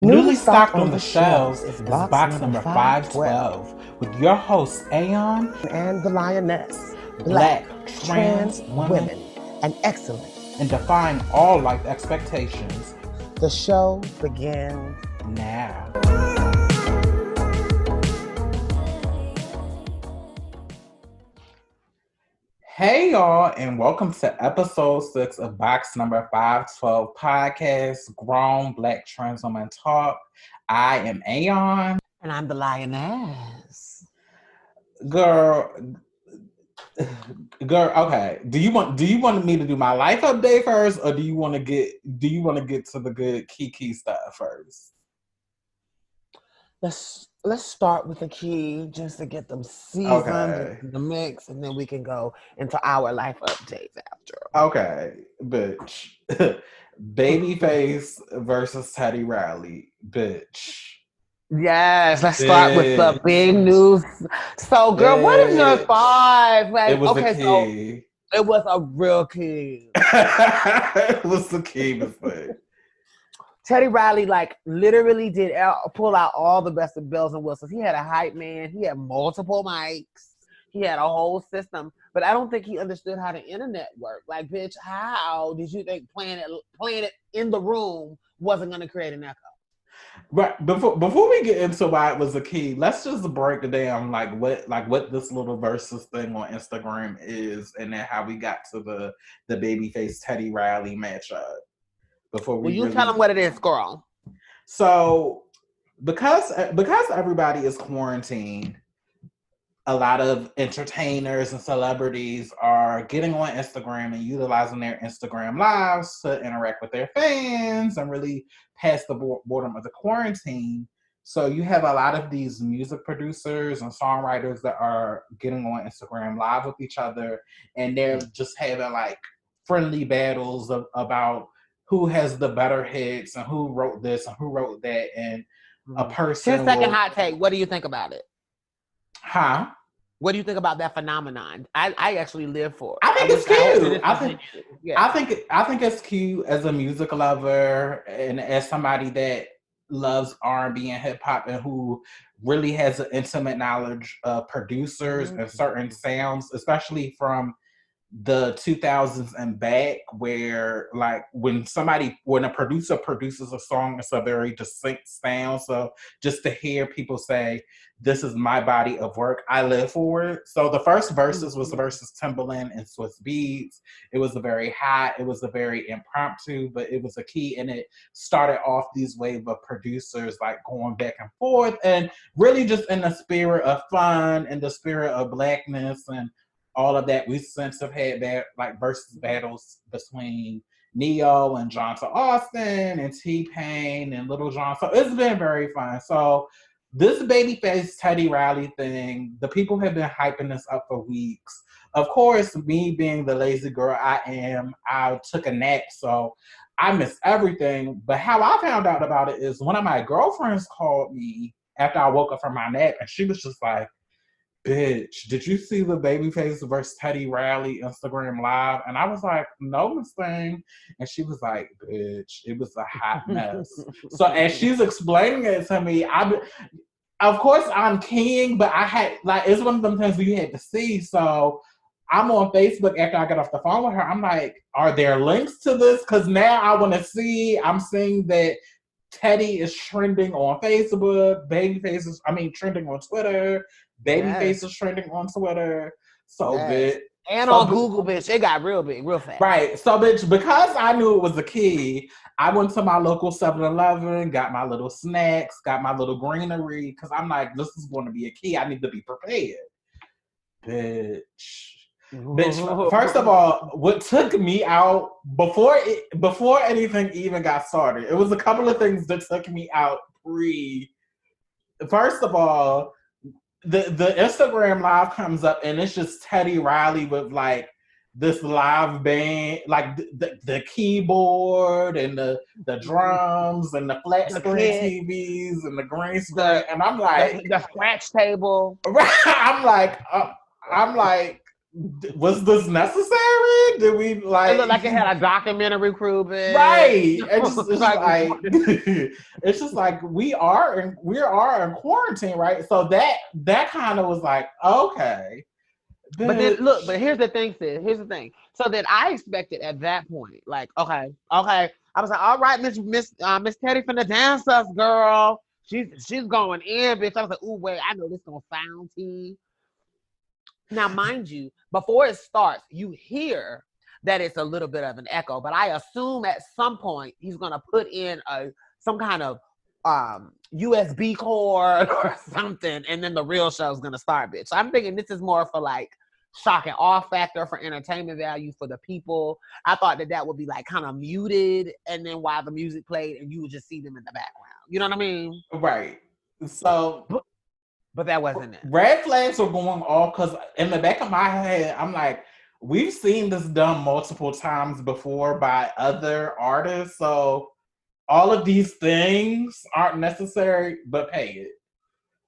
Newly stocked on the shelves is box number 512 with your hosts Aeon and the Lioness, Black, trans women, women, and excellent. and defying all life expectations. The show begins Now. Hey y'all, and welcome to episode 6 of box number 512 podcast, Grown Black Trans Women Talk. I am Aeon. And I'm the Lioness. Girl, okay. Do you want me to do my life update first, or do you want to get to the good Kiki stuff first? Let's start with the key just to get them seasoned in the mix, and then we can go into our life updates after. Okay, bitch. Babyface versus Teddy Riley, bitch. Yes, let's start with the big news. So, girl, what is your thoughts? Like, it was a key. So it was a real key. It was the key mistake. Teddy Riley, literally did pull out all the best of bells and whistles. He had a hype man. He had multiple mics. He had a whole system. But I don't think he understood how the internet worked. Like, bitch, how did you think playing it in the room wasn't going to create an echo? Right. Before we get into why it was a key, let's just break it down what this little versus thing on Instagram is, and then how we got to the Babyface Teddy Riley matchup. Tell them what it is, girl. So because everybody is quarantined, a lot of entertainers and celebrities are getting on Instagram and utilizing their Instagram lives to interact with their fans and really pass the boredom of the quarantine. So you have a lot of these music producers and songwriters that are getting on Instagram live with each other, and they're just having friendly battles about who has the better hits and who wrote this and who wrote that. And a person 10-second hot take. What do you think about it? Huh? What do you think about that phenomenon? I actually live for it. I think it's cute. I think it's cute as a music lover and as somebody that loves R&B and hip hop and who really has an intimate knowledge of producers and certain sounds, especially from the 2000s and back, where when a producer produces a song, it's a very distinct sound. So just to hear people say, this is my body of work, I live for it. So the first verses was versus Timbaland and Swiss Beats. It was a very hot, it was a very impromptu, but it was a key, and it started off these wave of producers going back and forth, and really just in the spirit of fun and the spirit of blackness and all of that. We since have had that versus battles between Neo and Johnson Austin and T-Pain and Little John. So it's been very fun. So this Babyface Teddy Riley thing, the people have been hyping this up for weeks. Of course, me being the lazy girl I am, I took a nap, so I missed everything. But how I found out about it is one of my girlfriends called me after I woke up from my nap, and she was just like, bitch, did you see the Babyface versus Teddy Riley Instagram live? And I was like, no, Miss Thing. And she was like, bitch, it was a hot mess. So as she's explaining it to me, of course I'm king, but I had it's one of them things where you had to see. So I'm on Facebook after I got off the phone with her. I'm like, are there links to this? Because now I want to see. I'm seeing that Teddy is trending on Facebook. Babyface is, trending on Twitter. Babyface is trending on Twitter. So, bitch. And on Google, bitch. It got real big, real fast. Right. So, bitch, because I knew it was a key, I went to my local 7-Eleven, got my little snacks, got my little greenery, because I'm like, this is going to be a key. I need to be prepared. Bitch, first of all, what took me out before anything even got started, it was a couple of things that took me out First of all, the Instagram live comes up and it's just Teddy Riley with this live band, the keyboard and the drums and the flat screen TVs and the green screen, and I'm like the scratch table. I'm like, was this necessary? Did we like? It looked like it had a documentary crew, bitch. Right. It's just like it's just like we are in quarantine, right? So that kind of was like, okay. But then look, but here's the thing, sis. Here's the thing. So then I expected at that point, like, okay. I was like, all right, Miss Teddy finna dance us, girl. She's going in, bitch. I was like, ooh, wait, I know this gonna sound tea. Now, mind you, before it starts, you hear that it's a little bit of an echo, but I assume at some point he's gonna put in some kind of USB cord or something, and then the real show's gonna start, bitch. So I'm thinking this is more for like shock and awe factor, for entertainment value for the people. I thought that would be like kind of muted, and then while the music played, and you would just see them in the background. You know what I mean? Right. So, but that wasn't it. Red flags were going off because in the back of my head, I'm like, we've seen this done multiple times before by other artists. So all of these things aren't necessary, but pay it.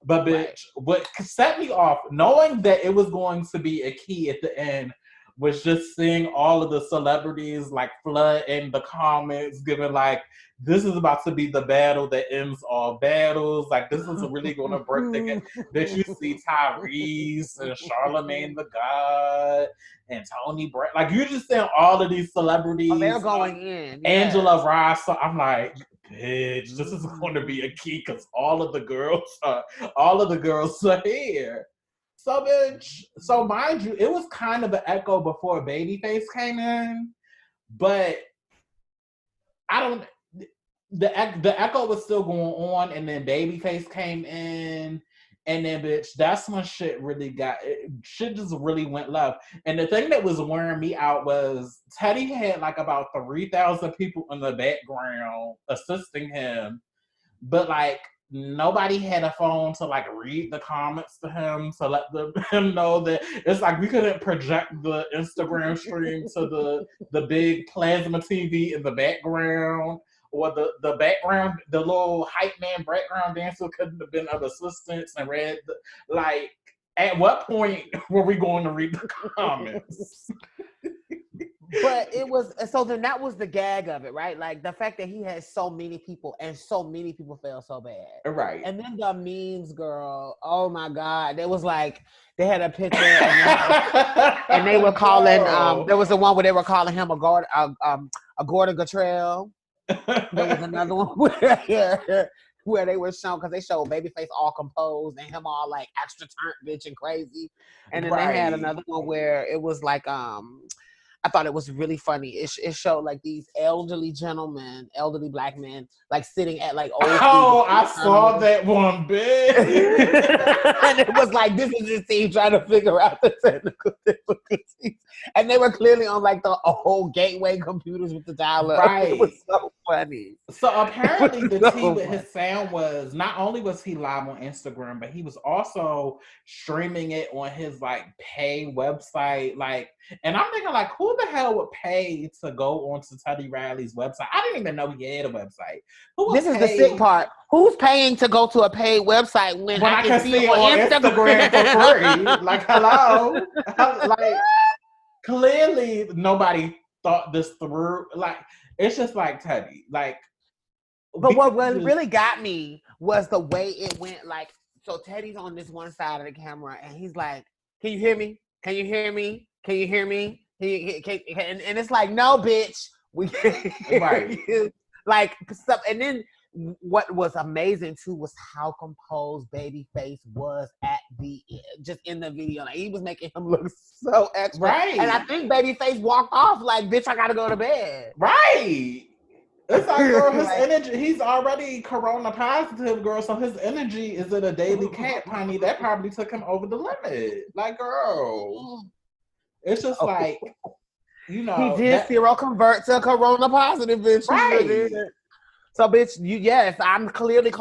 But bitch, right. What set me off, knowing that it was going to be a key at the end, was just seeing all of the celebrities like flood in the comments, giving like, this is about to be the battle that ends all battles. Like, this is really going to break the game. That you see Tyrese and Charlamagne the God and Tony Brett. Like, you're just seeing all of these celebrities. Oh, they're going in. Angela Ross. So I'm like, bitch, this is going to be a key because all of the girls are here. So, bitch, so mind you, it was kind of an echo before Babyface came in, but the echo was still going on, and then Babyface came in, and then, bitch, that's when shit just really went left. And the thing that was wearing me out was Teddy had like about 3,000 people in the background assisting him, but like nobody had a phone to like read the comments to him to let him know that it's like we couldn't project the Instagram stream to the big plasma TV in the background, or the background, the little hype man background dancer couldn't have been of assistance and read like, at what point were we going to read the comments? But it was, so then that was the gag of it, right? Like the fact that he had so many people and so many people felt so bad. Right. And then the memes, girl, oh my God. There was like, they had a picture and they were calling, there was the one where they were calling him a Gordon Guttrell. There was another one where they were shown, because they showed Babyface all composed and him all like extra turned bitch and crazy. And then they had another one where it was like, I thought it was really funny. It showed like these elderly black men, like sitting at like old. Oh, I saw that one, bitch. And it was like, this is his team trying to figure out the technical difficulties. And they were clearly on like the old gateway computers with the dial-up. Right. It was so funny. So apparently the tea with his sound was, not only was he live on Instagram, but he was also streaming it on his like pay website. Like, and I'm thinking like, who the hell would pay to go onto Teddy Riley's website? I didn't even know he had a website. This is the sick part. Who's paying to go to a paid website when I can see it on Instagram for free? Like, hello? Like, clearly nobody thought this through. Like, it's just like Teddy. Like, but what really got me was the way it went. Like, so Teddy's on this one side of the camera and he's like, "Can you hear me? Can you hear me? Can you hear me? And it's like, no, bitch, we can't hear you." Like, and then what was amazing too was how composed Babyface was at just in the video. Like, he was making him look so extra. Right. And I think Babyface walked off like, bitch, I gotta go to bed. Right. It's like, girl, his energy, he's already corona positive, girl, so his energy is at a daily cap, honey. That probably took him over the limit. Like, girl. It's just like, you know. He did seroconvert to corona positive, bitch. Right. So, bitch, yes, I'm clearly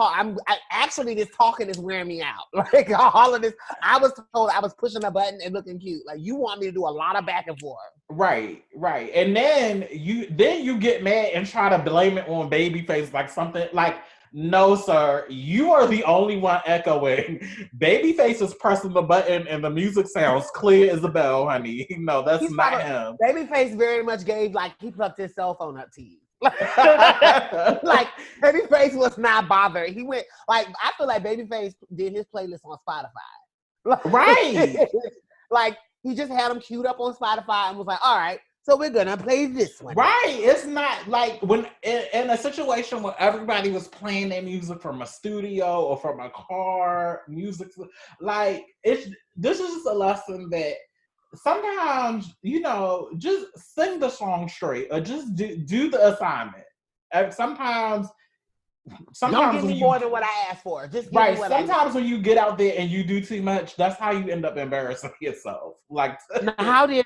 actually, this talking is wearing me out. Like, all of this, I was told I was pushing a button and looking cute. Like, you want me to do a lot of back and forth. Right. And then you get mad and try to blame it on Babyface, like something, like, No, sir. You are the only one echoing. Babyface is pressing the button and the music sounds clear as a bell, honey. No, that's He's not probably him. Babyface very much gave like he plugged his cell phone up to you. Like Babyface was not bothered. He went like I feel like Babyface did his playlist on Spotify. Right. Like he just had them queued up on Spotify and was like, all right, so we're gonna play this one. Right. It's not like when in a situation where everybody was playing their music from a studio or from a car, music like this is just a lesson that sometimes, just sing the song straight or just do the assignment. And sometimes Don't give me more than what I asked for. Just give me what sometimes when you get out there and you do too much, that's how you end up embarrassing yourself. Like now, did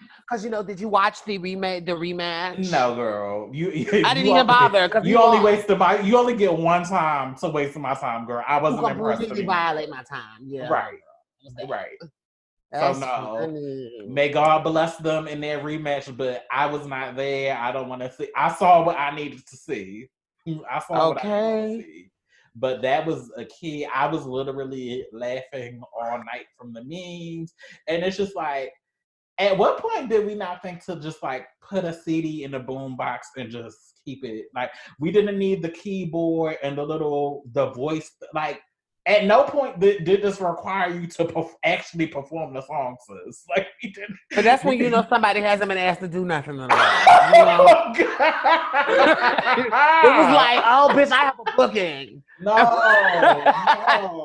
you watch the rematch? No, girl. I didn't even bother because you only get one time to waste my time, girl. I wasn't impressed. Completely violate my time. Yeah. Right. That's so no. funny. May God bless them in their rematch, but I was not there. I don't want to see. I saw what I needed to see. I saw what I needed to see. But that was a key. I was literally laughing all night from the memes. And it's just like, at what point did we not think to just like put a CD in the boombox and just keep it? Like, we didn't need the keyboard and the voice. Like, at no point did this require you to actually perform the song, sis. Like, we didn't. But that's when somebody hasn't been asked to do nothing. It was like, oh, bitch, I have a booking. No,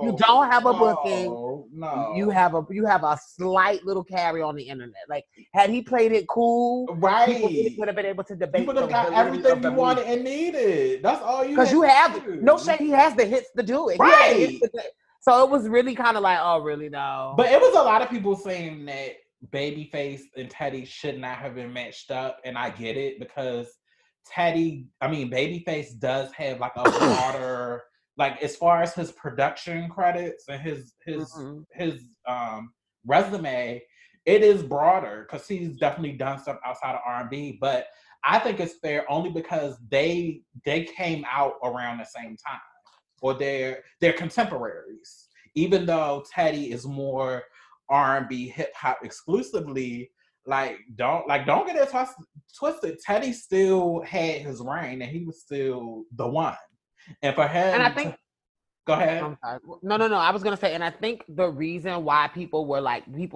you don't have a booking. No, you have a slight little carry on the internet. Like, had he played it cool, right? People would have been able to debate. You would have got everything you wanted and needed. That's all you. Because you have no shade. He has the hits to do it, right? So it was really kind of like, oh, really? No. But it was a lot of people saying that Babyface and Teddy should not have been matched up, and I get it because Babyface does have like a broader. Like, as far as his production credits and his resume, it is broader because he's definitely done stuff outside of R&B. But I think it's fair only because they came out around the same time, or they're contemporaries. Even though Teddy is more R&B, hip hop exclusively, don't get it twisted. Teddy still had his reign, and he was still the one. And for him, and I think, go ahead. I'm sorry. No. I was gonna say, and I think the reason why people were like, I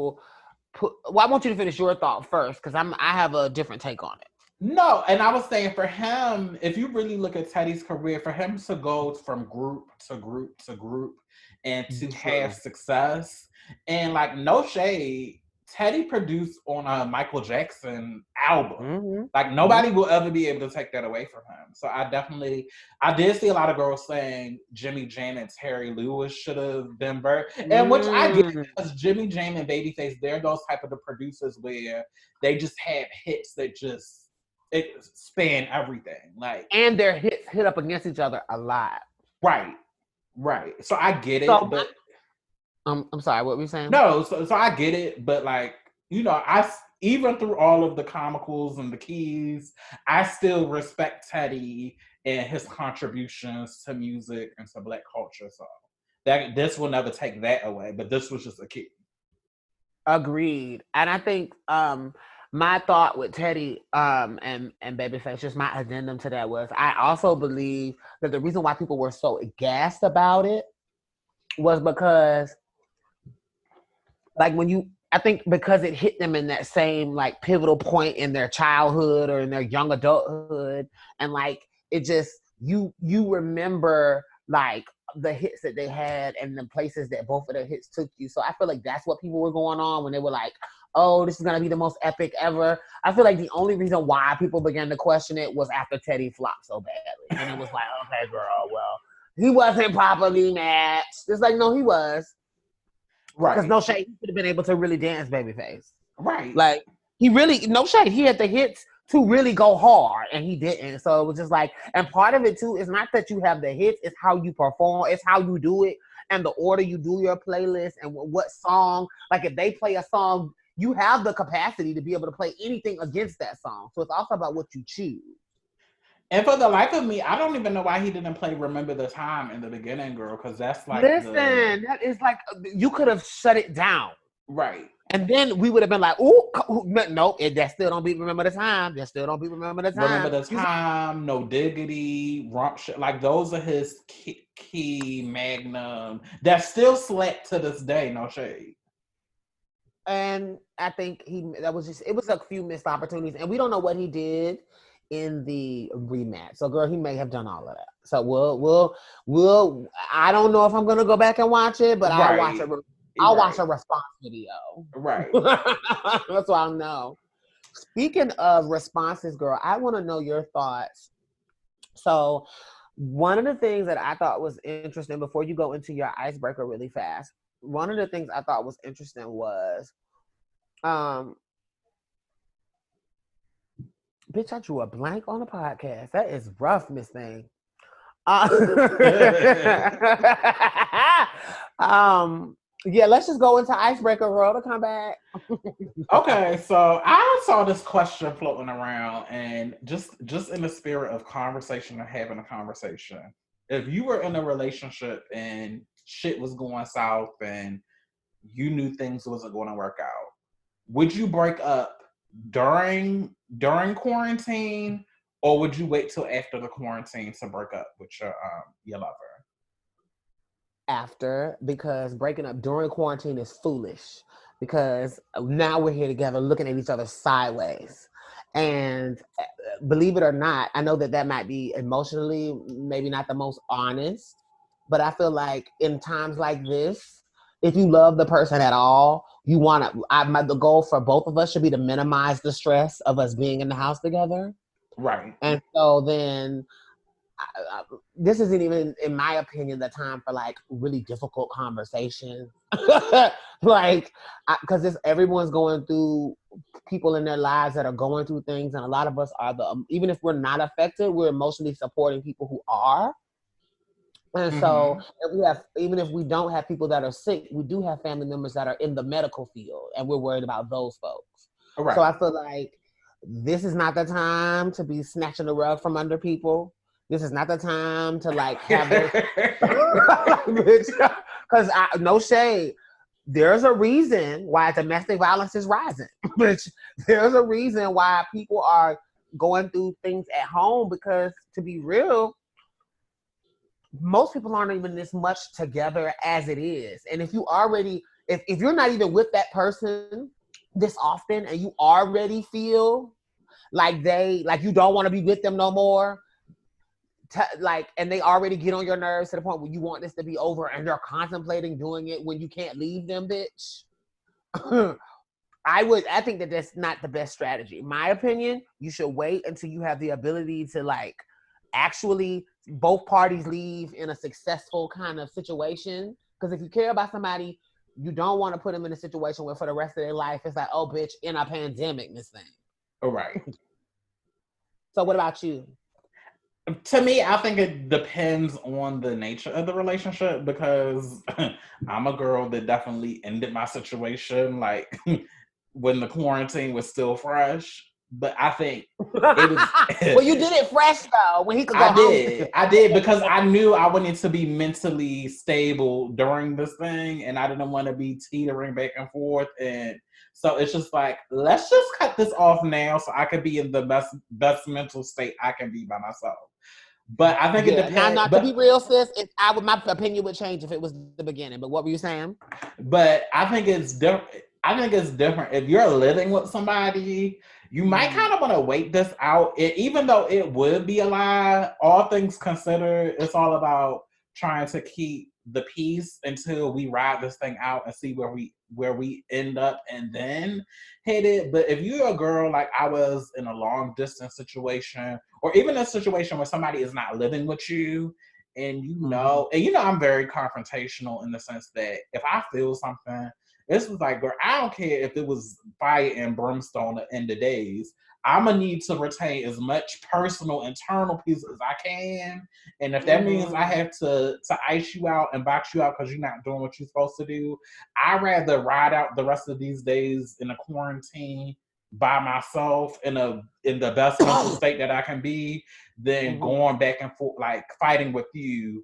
want you to finish your thought first because I have a different take on it. No, and I was saying for him, if you really look at Teddy's career, for him to go from group to group to group and to have success, and like, no shade, Teddy produced on a Michael Jackson album. Mm-hmm. Like, nobody will ever be able to take that away from him. So I did see a lot of girls saying Jimmy Jam and Terry Lewis should have been and which I get, because Jimmy Jam and Babyface, they're those type of the producers where they just have hits that just span everything. Like, and their hits hit up against each other a lot. Right. So I get it, but I'm sorry, what were you saying? No, so I get it, but like, I even through all of the comicals and the keys, I still respect Teddy and his contributions to music and to Black culture. So this will never take that away, but this was just a key. Agreed. And I think my thought with Teddy and Babyface, just my addendum to that was, I also believe that the reason why people were so aghast about it was because, like, I think because it hit them in that same like pivotal point in their childhood or in their young adulthood, and like it just you remember like the hits that they had and the places that both of their hits took you. So I feel like that's what people were going on when they were like, oh, this is gonna be the most epic ever. I feel like the only reason why people began to question it was after Teddy flopped so badly, and it was like, okay, girl, well, he wasn't properly matched. It's like, no, he was. Right. Because no shade, he could have been able to really dance Babyface. Right. Like, he really, no shade, he had the hits to really go hard, and he didn't. So it was just like, and part of it too is not that you have the hits, it's how you perform, it's how you do it, and the order you do your playlist, and what song. Like, if they play a song, you have the capacity to be able to play anything against that song. So it's also about what you choose. And for the life of me, I don't even know why he didn't play "Remember the Time" in the beginning, girl, because that's like Listen, that is like you could have shut it down. right. And then we would have been like, "Ooh, nope, that still don't beat Remember the Time. That still don't beat Remember the Remember Time." the Time, No Diggity, Rump Shit. Like those are his key magnum that still slapped to this day. No shade. And I think it was a few missed opportunities, and we don't know what he did in the rematch. So, girl, he may have done all of that. So we'll. I don't know if I'm gonna go back and watch it, but I'll watch it. I'll watch a response video. Right. That's what I'll know. Speaking of responses, girl, I want to know your thoughts. So, one of the things that I thought was interesting before you go into your icebreaker really fast, one of the things I thought was interesting was, bitch, I drew a blank on the podcast. That is rough, Miss Thing. Yeah, let's just go into icebreaker roll to come back. Okay, so I saw this question floating around, and just in the spirit of conversation and having a conversation, if you were in a relationship and shit was going south and you knew things wasn't going to work out, would you break up during quarantine, or would you wait till after the quarantine to break up with your lover? After, because breaking up during quarantine is foolish, because now we're here together looking at each other sideways. And believe it or not, I know that might be emotionally maybe not the most honest, but I feel like in times like this, if you love the person at all, you want to, the goal for both of us should be to minimize the stress of us being in the house together. Right. And so then this isn't even, in my opinion, the time for like really difficult conversations. Like, because everyone's going through, people in their lives that are going through things, and a lot of us are even if we're not affected, we're emotionally supporting people who are. And so even if we don't have people that are sick, we do have family members that are in the medical field, and we're worried about those folks. Right. So I feel like this is not the time to be snatching the rug from under people. This is not the time to like have those, because no shade. There's a reason why domestic violence is rising. There's a reason why people are going through things at home, because to be real, most people aren't even this much together as it is. And if you already, if you're not even with that person this often, and you already feel like you don't want to be with them no more, and they already get on your nerves to the point where you want this to be over, and they're contemplating doing it when you can't leave them, bitch. I think that that's not the best strategy. In my opinion, you should wait until you have the ability to like actually both parties leave in a successful kind of situation. Because if you care about somebody, you don't want to put them in a situation where for the rest of their life it's like, oh bitch, in a pandemic, this thing. All right. So what about you? To me, I think it depends on the nature of the relationship, because I'm a girl that definitely ended my situation like when the quarantine was still fresh. But I think it was. Well, you did it fresh though, when he could go home. I did, because I knew I wanted to be mentally stable during this thing, and I didn't want to be teetering back and forth. And so it's just like, let's just cut this off now, so I could be in the best mental state I can be by myself. But I think it depends. Now, not to be real, sis, my opinion would change if it was the beginning. But what were you saying? But I think it's different. If you're living with somebody, you might kind of want to wait this out. Even though it would be a lie, all things considered, it's all about trying to keep the peace until we ride this thing out and see where we end up, and then hit it. But if you're a girl, like I was in a long distance situation, or even a situation where somebody is not living with you, and I'm very confrontational in the sense that if I feel something, this was like, girl, I don't care if it was fire and brimstone at the end of days. I'm going to need to retain as much personal, internal peace as I can. And if that means I have to ice you out and box you out because you're not doing what you're supposed to do, I'd rather ride out the rest of these days in a quarantine by myself in the best mental state that I can be than going back and forth, like fighting with you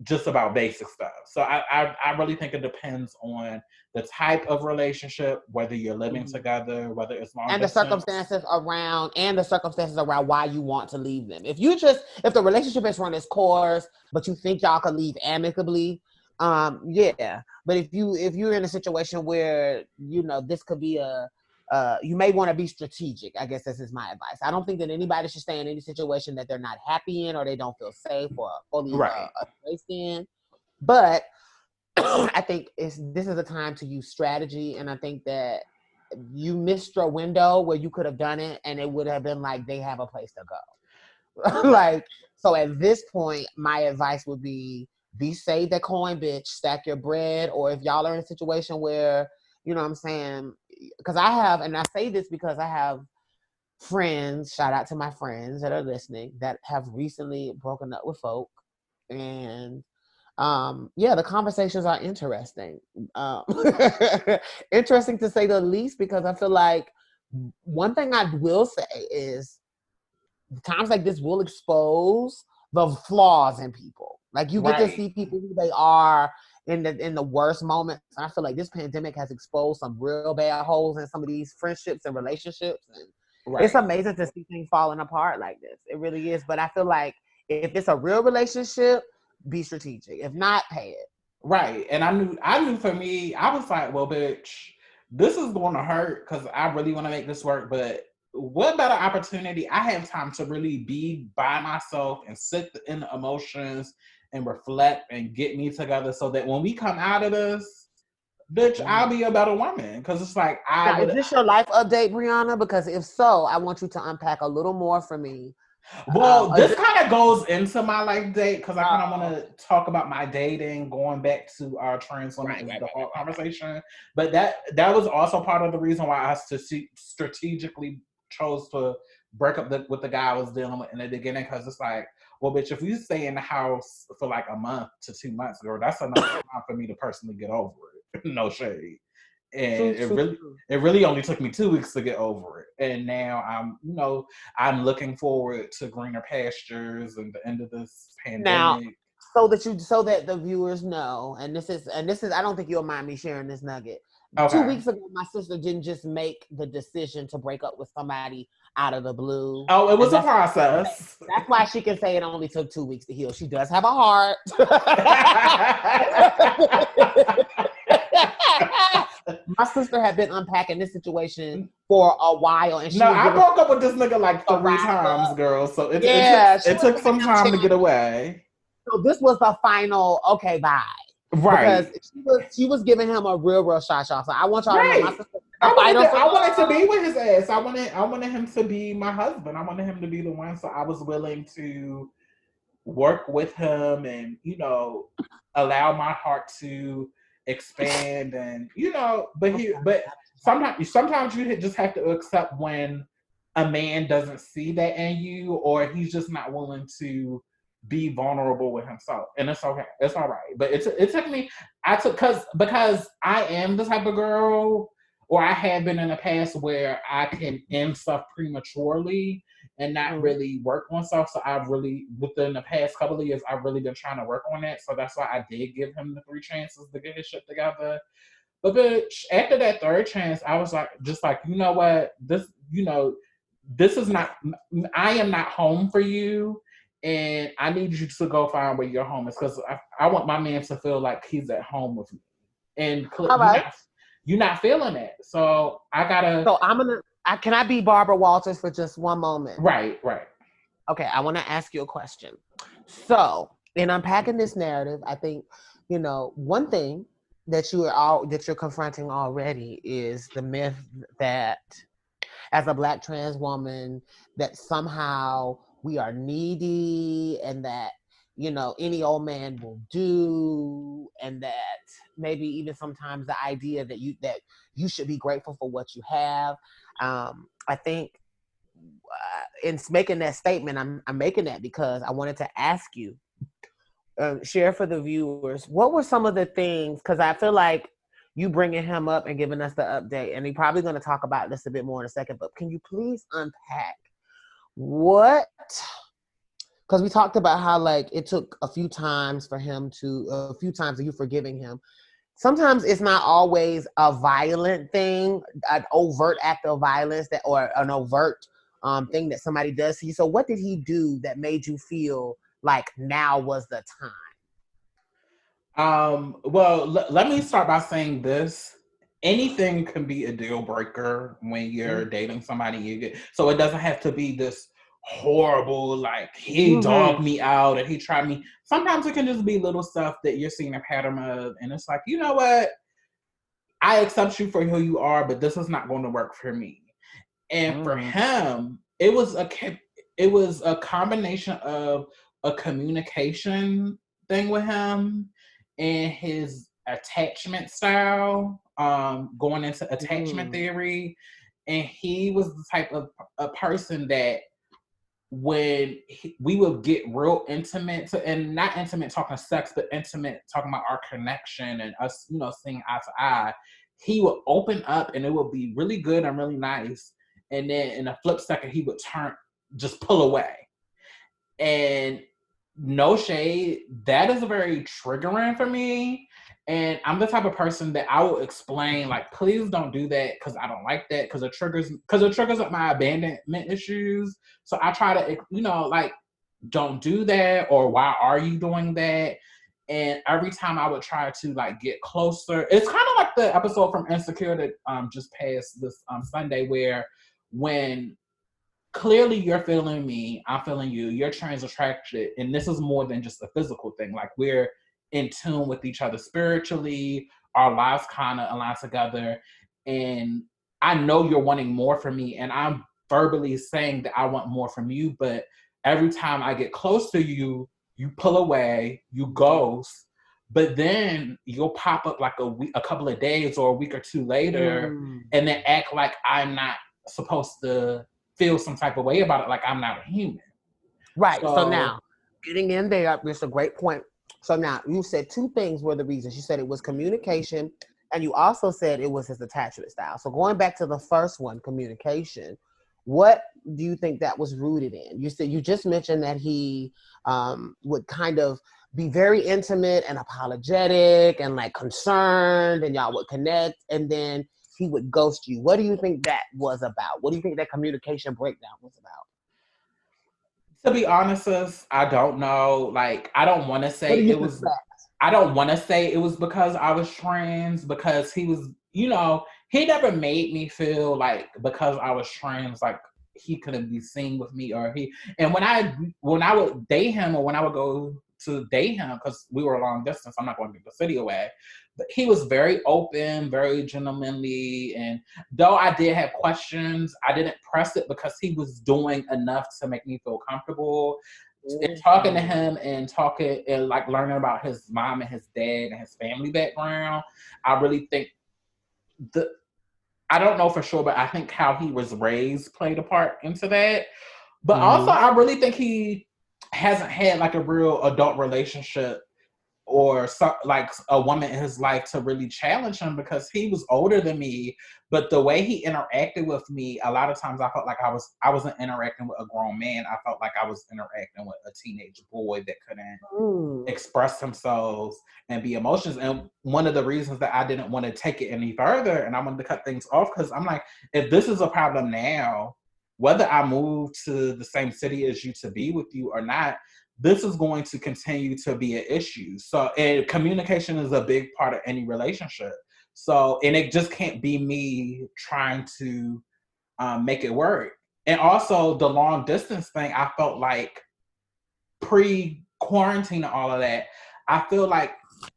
just about basic stuff. So I really think it depends on the type of relationship, whether you're living together, whether it's long and distance. the circumstances around why you want to leave them. If the relationship has run its course, but you think y'all could leave amicably, yeah. But if you're in a situation where this could be you may want to be strategic. I guess this is my advice. I don't think that anybody should stay in any situation that they're not happy in or they don't feel safe or fully placed in. But I think this is a time to use strategy, and I think that you missed your window where you could have done it, and it would have been like they have a place to go. So at this point, my advice would be save that coin, bitch, stack your bread, or if y'all are in a situation where, you know what I'm saying, because I say this because I have friends, shout out to my friends that are listening, that have recently broken up with folk, and the conversations are interesting. Interesting to say the least, because I feel like one thing I will say is times like this will expose the flaws in people. Like you get to see people who they are in the worst moments. And I feel like this pandemic has exposed some real bad holes in some of these friendships and relationships. And it's amazing to see things falling apart like this. It really is. But I feel like if it's a real relationship, be strategic. If not, pay it. Right. And I knew for me, I was like, well, bitch, this is going to hurt because I really want to make this work. But what better opportunity? I have time to really be by myself and sit in the emotions and reflect and get me together so that when we come out of this, bitch, I'll be a better woman. Because it's like, is this your life update, Brianna? Because if so, I want you to unpack a little more for me. Well, this kind of goes into my life date because I kind of want to talk about my dating, going back to our trans women and the whole conversation. But that was also part of the reason why I strategically chose to break up with the guy I was dealing with in the beginning, because it's like, well, bitch, if you stay in the house for like a month to 2 months, girl, that's enough time for me to personally get over it. No shade. And it really only took me 2 weeks to get over it. And now I'm looking forward to greener pastures and the end of this pandemic. Now, so that the viewers know, and this is I don't think you'll mind me sharing this nugget. Okay. 2 weeks ago, my sister didn't just make the decision to break up with somebody out of the blue. Oh, it was a process. That's why she can say it only took 2 weeks to heal. She does have a heart. My sister had been unpacking this situation for a while, and I broke up with this nigga like 3 times, girl. So it took some time to get away. So this was the final okay, bye. Right. Because she was giving him a real shot. So I want y'all to know my sister. I wanted to be with his ass. I wanted him to be my husband. I wanted him to be the one. So I was willing to work with him and, allow my heart to expand and, but sometimes you just have to accept when a man doesn't see that in you, or he's just not willing to be vulnerable with himself, and it's okay. It's all right. But it took me. Because I am the type of girl, or I have been in the past, where I can end stuff prematurely and not really work on stuff. So I've really, within the past couple of years, I've really been trying to work on that. So that's why I did give him the 3 chances to get his shit together. But bitch, after that 3rd chance, I was like, you know what? This is not. I am not home for you. And I need you to go find where your home is, because I want my man to feel like he's at home with me. And you're not feeling that. So I gotta. So can I be Barbara Walters for just one moment? Right. Okay, I want to ask you a question. So in unpacking this narrative, I think, one thing that you're confronting already is the myth that as a Black trans woman, that somehow we are needy, and that, any old man will do, and that maybe even sometimes the idea that you should be grateful for what you have. I think in making that statement, I'm making that because I wanted to ask you, share for the viewers, what were some of the things, because I feel like you bringing him up and giving us the update. And we're probably going to talk about this a bit more in a second, but can you please unpack what, because we talked about how like it took a few times of you forgiving him. Sometimes it's not always a violent thing, an overt act of violence or an overt thing that somebody does to you. So what did he do that made you feel like now was the time? Well, let me start by saying this. Anything can be a deal breaker when you're dating somebody. So it doesn't have to be this horrible, like he dogged me out and he tried me. Sometimes it can just be little stuff that you're seeing a pattern of, and it's like, you know what? I accept you for who you are, but this is not going to work for me. And for him, it was a combination of a communication thing with him and his attachment style, going into attachment theory. And he was the type of a person that when we would get real intimate, and not intimate talking sex, but intimate talking about our connection and us, seeing eye to eye, he would open up and it would be really good and really nice. And then in a flip second, he would just pull away. And no shade, that is very triggering for me. And I'm the type of person that I will explain, like, please don't do that because I don't like that, because it triggers up my abandonment issues. So I try to, like, don't do that, or why are you doing that? And every time I would try to like get closer, it's kind of like the episode from Insecure that just passed this Sunday, where when clearly you're feeling me, I'm feeling you, you're trans attracted, and this is more than just a physical thing. Like, we're in tune with each other spiritually, our lives kind of align together, and I know you're wanting more from me, and I'm verbally saying that I want more from you, but every time I get close to you, you pull away, you ghost, but then you'll pop up like a couple of days or a week or two later, and then act like I'm not supposed to feel some type of way about it, like I'm not a human. Right. So now, getting in there, that's a great point. So now, you said two things were the reasons. You said it was communication, and you also said it was his attachment style. So going back to the first one, communication, what do you think that was rooted in? You just mentioned that he would kind of be very intimate and apologetic and like concerned, and y'all would connect, and then he would ghost you. What do you think that was about? What do you think that communication breakdown was about? To be honest, sis, I don't know. Like, I don't want to say it was. I don't want to say it was because I was trans, because he was, he never made me feel like because I was trans, like he couldn't be seen with me, and when I would date him, or when I would go to date him, because we were a long distance, I'm not going to give the city away, but he was very open, very gentlemanly. And though I did have questions, I didn't press it because he was doing enough to make me feel comfortable. And talking to him and talking and like learning about his mom and his dad and his family background, I really think I don't know for sure, but I think how he was raised played a part into that. But also, I really think he hasn't had like a real adult relationship or like a woman in his life to really challenge him, because he was older than me. But the way he interacted with me, a lot of times I felt like I wasn't interacting with a grown man. I felt like I was interacting with a teenage boy that couldn't express themselves and be emotions. And one of the reasons that I didn't want to take it any further and I wanted to cut things off, because I'm like, if this is a problem now, whether I move to the same city as you to be with you or not, this is going to continue to be an issue. So, and communication is a big part of any relationship. So, and it just can't be me trying to make it work. And also the long distance thing, I felt like pre-quarantine and all of that, I feel like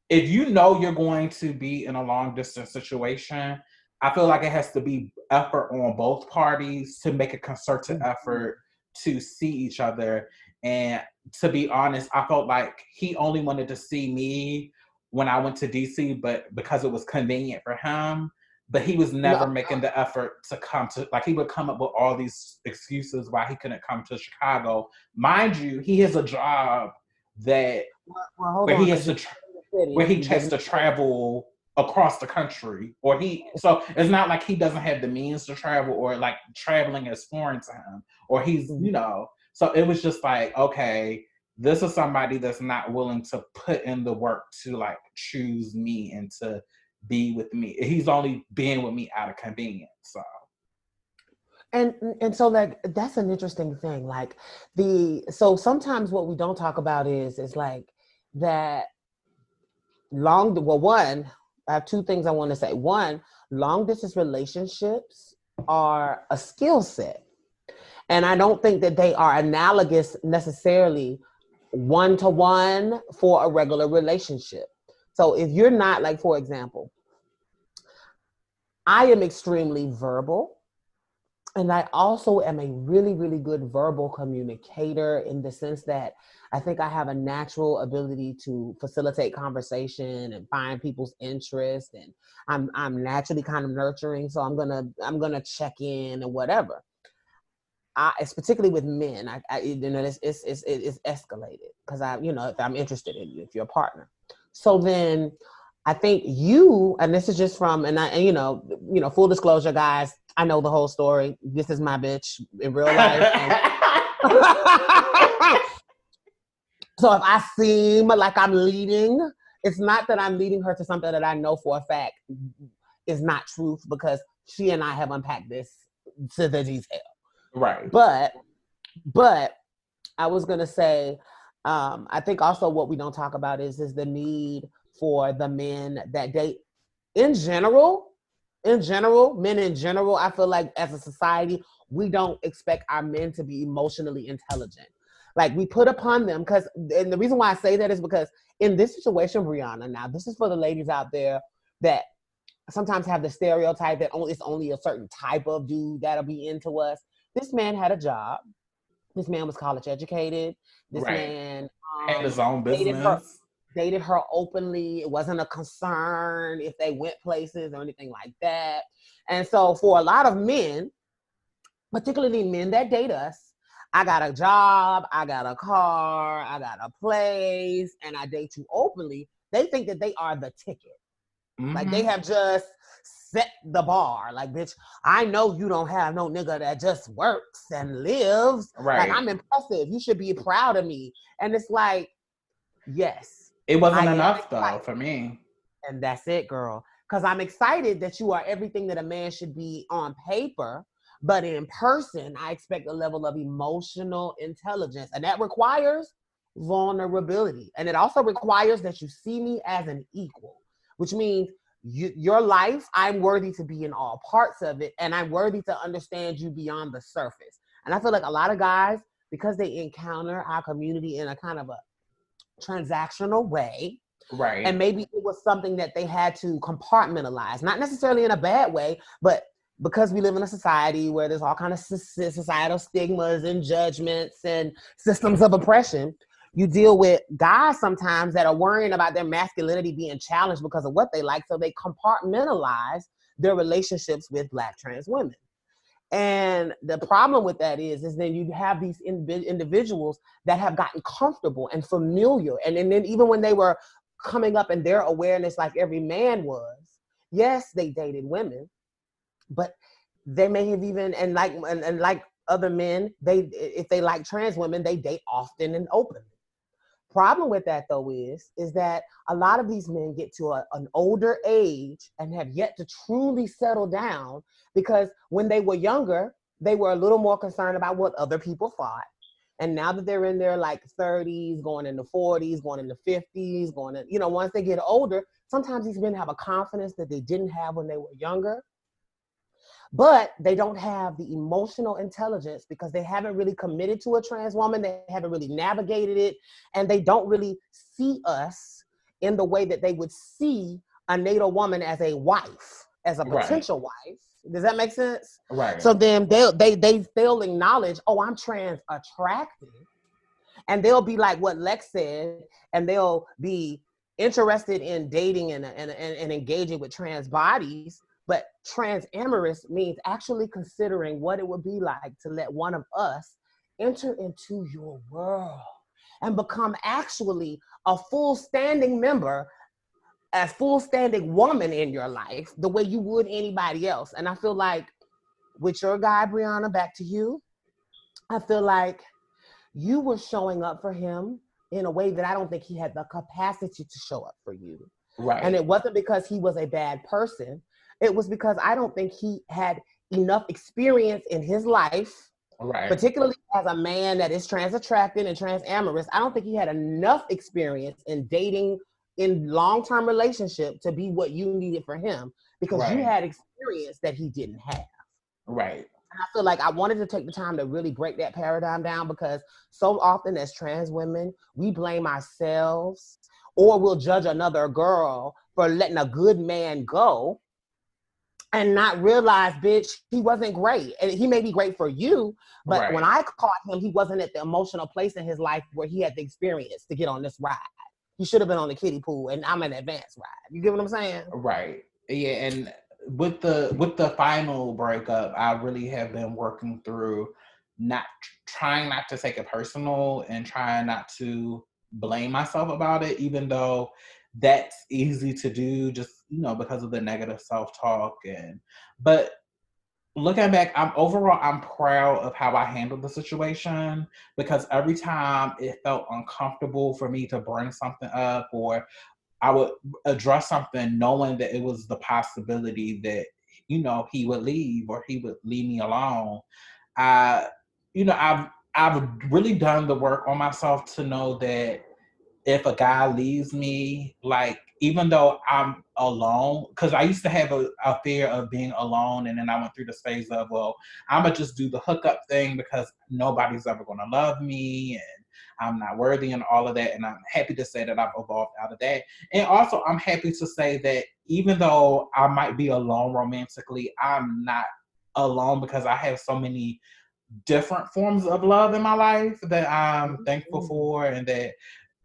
if you know you're going to be in a long distance situation, I feel like it has to be effort on both parties to make a concerted effort to see each other. And to be honest, I felt like he only wanted to see me when I went to DC, but because it was convenient for him. But he was never making the effort to come to, like, he would come up with all these excuses why he couldn't come to Chicago. Mind you, he has a job that where he has to travel across the country, or so it's not like he doesn't have the means to travel, or like traveling is foreign to him, or he's, so it was just like, okay, this is somebody that's not willing to put in the work to like choose me and to be with me. He's only being with me out of convenience. So and so like that's an interesting thing. Like so sometimes what we don't talk about is like that one, I have two things I want to say. One, long distance relationships are a skill set. And I don't think that they are analogous necessarily one-to-one for a regular relationship. So if you're not, like, for example, I am extremely verbal. And I also am a really, really good verbal communicator, in the sense that I think I have a natural ability to facilitate conversation and find people's interest. And I'm naturally kind of nurturing. So I'm gonna check in and whatever. It's particularly with men. It's escalated because if I'm interested in you, if you're a partner. So then I think you, and this is just from, full disclosure, guys, I know the whole story. This is my bitch in real life. So if I seem like I'm leading, it's not that I'm leading her to something that I know for a fact is not truth, because she and I have unpacked this to the detail. Right. But I was going to say, I think also what we don't talk about is the need for the men that date in general, men in general. I feel like as a society, we don't expect our men to be emotionally intelligent. Like, we put upon them, and the reason why I say that is because in this situation, Brianna, now this is for the ladies out there that sometimes have the stereotype that it's only a certain type of dude that'll be into us. This man had a job. This man was college educated. This man had his own business. Dated her openly. It wasn't a concern if they went places or anything like that. And so for a lot of men, particularly men that date us, I got a job, I got a car, I got a place, and I date you openly. They think that they are the ticket. Mm-hmm. Like, they have just set the bar. Like, bitch, I know you don't have no nigga that just works and lives. Right. Like, I'm impressive. You should be proud of me. And it's like, yes. It wasn't enough, though, for me. And that's it, girl. Because I'm excited that you are everything that a man should be on paper. But in person, I expect a level of emotional intelligence. And that requires vulnerability. And it also requires that you see me as an equal, which means your life, I'm worthy to be in all parts of it. And I'm worthy to understand you beyond the surface. And I feel like a lot of guys, because they encounter our community in a kind of a transactional way, right? And maybe it was something that they had to compartmentalize, not necessarily in a bad way, but because we live in a society where there's all kind of societal stigmas and judgments and systems of oppression, you deal with guys sometimes that are worrying about their masculinity being challenged because of what they like, so they compartmentalize their relationships with Black trans women. And the problem with that is then you have these individuals that have gotten comfortable and familiar. And then even when they were coming up in their awareness, like every man was, yes, they dated women, but they may have even, and like other men, if they like trans women, they date often and openly. Problem with that, though, is that a lot of these men get to an older age and have yet to truly settle down, because when they were younger, they were a little more concerned about what other people thought. And now that they're in their like 30s, going into 40s, going into 50s, once they get older, sometimes these men have a confidence that they didn't have when they were younger. But they don't have the emotional intelligence because they haven't really committed to a trans woman. They haven't really navigated it. And they don't really see us in the way that they would see a NATO woman as a wife, as a potential wife. Does that make sense? Right. So then they'll acknowledge, oh, I'm trans attractive. And they'll be like what Lex said, and they'll be interested in dating and engaging with trans bodies. But trans-amorous means actually considering what it would be like to let one of us enter into your world and become actually a full standing member a full standing woman in your life the way you would anybody else. And I feel like with your guy, Brianna, back to you, I feel like you were showing up for him in a way that I don't think he had the capacity to show up for you. Right. And it wasn't because he was a bad person. It was because I don't think he had enough experience in his life, right, particularly as a man that is trans attracted and trans-amorous. I don't think he had enough experience in dating in long-term relationship to be what you needed for him, because you had experience that he didn't have. Right. And I feel like I wanted to take the time to really break that paradigm down, because so often as trans women, we blame ourselves or we'll judge another girl for letting a good man go and not realize, bitch, he wasn't great. And he may be great for you, but when I caught him, he wasn't at the emotional place in his life where he had the experience to get on this ride. He should have been on the kiddie pool, and I'm an advanced ride. You get what I'm saying? Right. Yeah, and with the final breakup, I really have been working through trying not to take it personal and trying not to blame myself about it, even though that's easy to do, just because of the negative self-talk. But looking back, I'm proud of how I handled the situation, because every time it felt uncomfortable for me to bring something up, or I would address something knowing that it was the possibility that, he would leave or he would leave me alone. I've really done the work on myself to know that if a guy leaves me, like, even though I'm alone, because I used to have a fear of being alone, and then I went through this phase of, well, I'm gonna just do the hookup thing because nobody's ever gonna love me and I'm not worthy and all of that. And I'm happy to say that I've evolved out of that. And also, I'm happy to say that even though I might be alone romantically, I'm not alone, because I have so many different forms of love in my life that I'm thankful for, and that